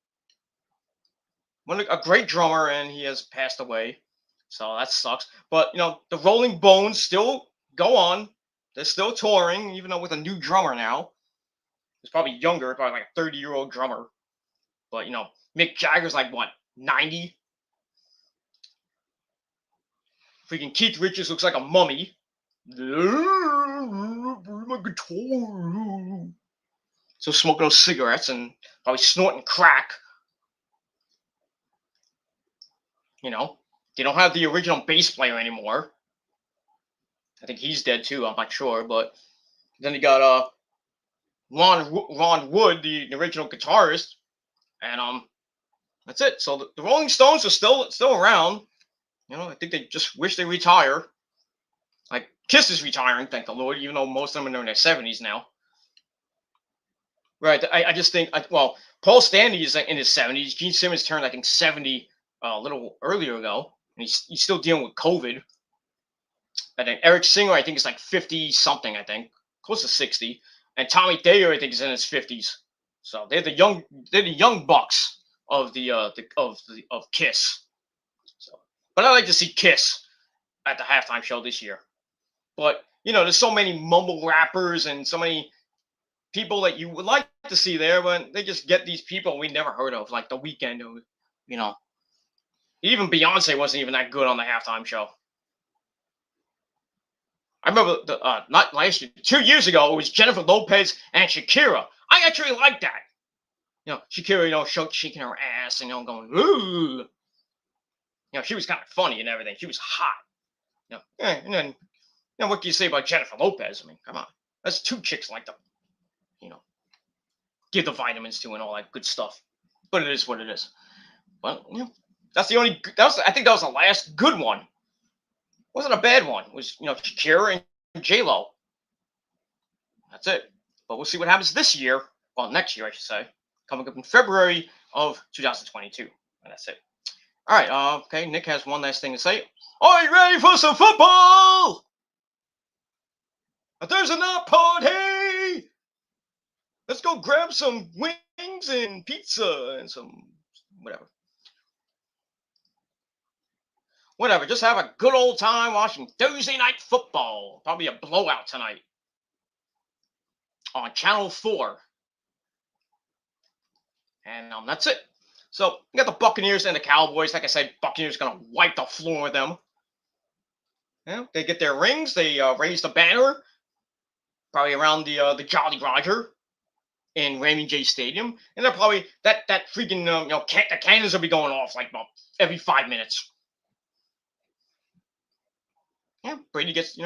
Speaker 1: great drummer, and he has passed away. So that sucks. But, the Rolling Bones still go on. They're still touring, even though with a new drummer now. He's probably younger, probably like a 30-year-old drummer. But, Mick Jagger's like, what, 90? Freaking Keith Richards looks like a mummy. My guitar. So smoking those cigarettes and probably snorting crack. They don't have the original bass player anymore. I think he's dead too. I'm not sure, but then you got Ron Wood, the original guitarist, and that's it. So the Rolling Stones are still around. I think they just wish they retire. Like Kiss is retiring, thank the Lord, even though most of them are in their 70s now. Right. I just think, well, Paul Stanley is like in his 70s. Gene Simmons turned, I think, 70 a little earlier ago, and he's still dealing with COVID. And then Eric Singer, I think, is like 50 something, I think, close to 60. And Tommy Thayer, I think, is in his 50s. So they're the young bucks of of Kiss. So, but I like to see Kiss at the halftime show this year. But there's so many mumble rappers and so many people that you would like to see there, but they just get these people we never heard of, like The Weeknd, or you know, even Beyonce wasn't even that good on the halftime show. I remember not last year, 2 years ago, it was Jennifer Lopez and Shakira. I actually liked that. Shakira, shaking her ass and going, ooh. She was kind of funny and everything. She was hot. And then what can you say about Jennifer Lopez? I mean, come on, that's two chicks like to, you know, give the vitamins to and all that good stuff. But it is what it is. Well, that's the only. I think that was the last good one. Wasn't a bad one. It was Shakira and J Lo. That's it. But we'll see what happens this year. Well, next year I should say, coming up in February of 2022. And that's it. All right. Okay. Nick has one last thing to say. Are you ready for some football? A Thursday night party. Let's go grab some wings and pizza and some whatever. Whatever. Just have a good old time watching Thursday night football. Probably a blowout tonight on Channel 4. And that's it. So you got the Buccaneers and the Cowboys. Like I said, Buccaneers going to wipe the floor with them. They get their rings. They raise the banner, probably around the Jolly Roger in Raymond J Stadium, and they're probably that freaking the cannons will be going off like about every 5 minutes. Yeah, Brady gets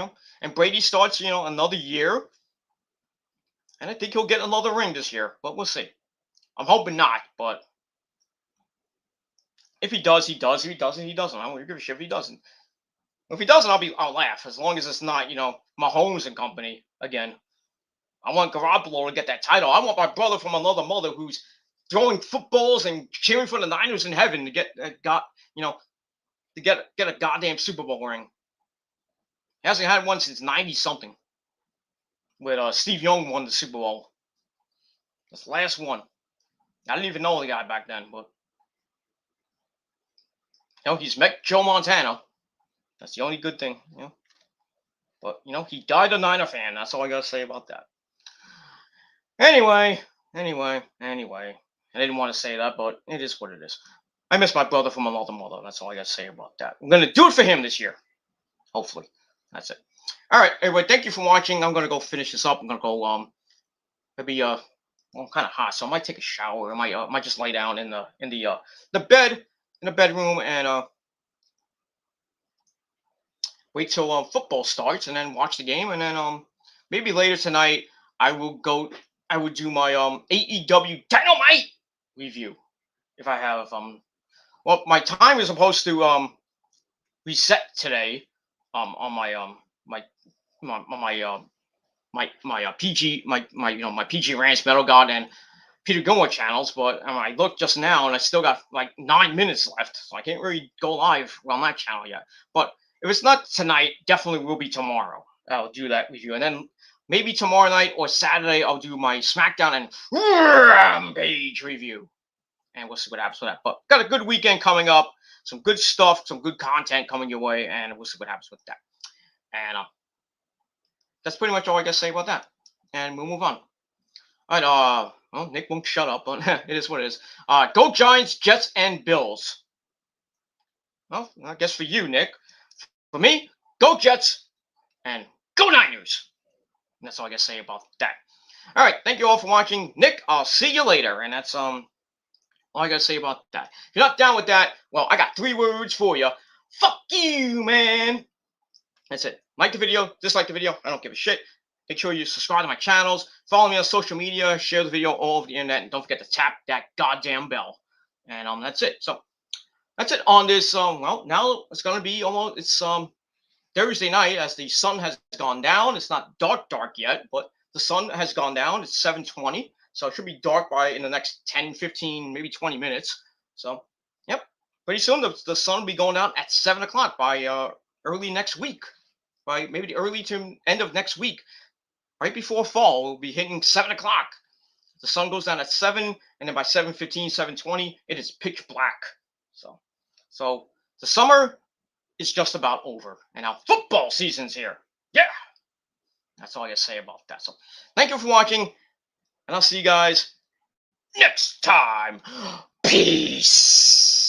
Speaker 1: and Brady starts another year, and I think he'll get another ring this year, but we'll see. I'm hoping not, but if he does, he does. If he doesn't, he doesn't. I don't give a shit if he doesn't. If he doesn't, I'll laugh as long as it's not Mahomes and company again. I want Garoppolo to get that title. I want my brother from another mother who's throwing footballs and cheering for the Niners in heaven to get to get a goddamn Super Bowl ring. He hasn't had one since 90 something. With Steve Young won the Super Bowl. That's the last one. I didn't even know the guy back then, but he's met Joe Montana. That's the only good thing, But he died a Niner fan. That's all I gotta say about that. Anyway. I didn't want to say that, but it is what it is. I miss my brother from another mother. That's all I gotta say about that. I'm gonna do it for him this year. Hopefully. That's it. All right, anyway, thank you for watching. I'm gonna go finish this up. I'm gonna go maybe I'm kind of hot, so I might take a shower. I might just lay down in the bed in the bedroom and wait till football starts and then watch the game, and then maybe later tonight I will do my AEW Dynamite review if I have well, my time is supposed to reset today on my PG my PG Ranch Metal God and Peter Gilmore channels, but I looked just now and I still got like 9 minutes left, so I can't really go live on that channel yet. But if it's not tonight, definitely will be tomorrow. I'll do that review, and then maybe tomorrow night or Saturday I'll do my SmackDown and Rampage review, and we'll see what happens with that. But got a good weekend coming up, some good stuff, some good content coming your way, and we'll see what happens with that. And that's pretty much all I got to say about that, and we'll move on. All right, well, Nick won't shut up, but it is what it is. Go Giants, Jets, and Bills. Well, I guess for you, Nick. For me, go Jets and go Niners. And that's all I got to say about that. All right, thank you all for watching. Nick, I'll see you later. And that's all I got to say about that. If you're not down with that, well, I got 3 words for you. Fuck you, man. That's it. Like the video, dislike the video. I don't give a shit. Make sure you subscribe to my channels. Follow me on social media. Share the video all over the internet. And don't forget to tap that goddamn bell. And that's it. So that's it on this. Well, now it's going to be almost, it's Thursday night as the sun has gone down. It's not dark yet, but the sun has gone down. It's 7:20. So it should be dark by in the next 10, 15, maybe 20 minutes. So, yep. Pretty soon the sun will be going out at 7 o'clock by early next week. By maybe the early to end of next week. Right before fall, we'll be hitting 7 o'clock. The sun goes down at 7, and then by 7:15, 7:20, it is pitch black. So the summer is just about over, and now football season's here. Yeah, that's all I gotta say about that. So thank you for watching, and I'll see you guys next time. Peace.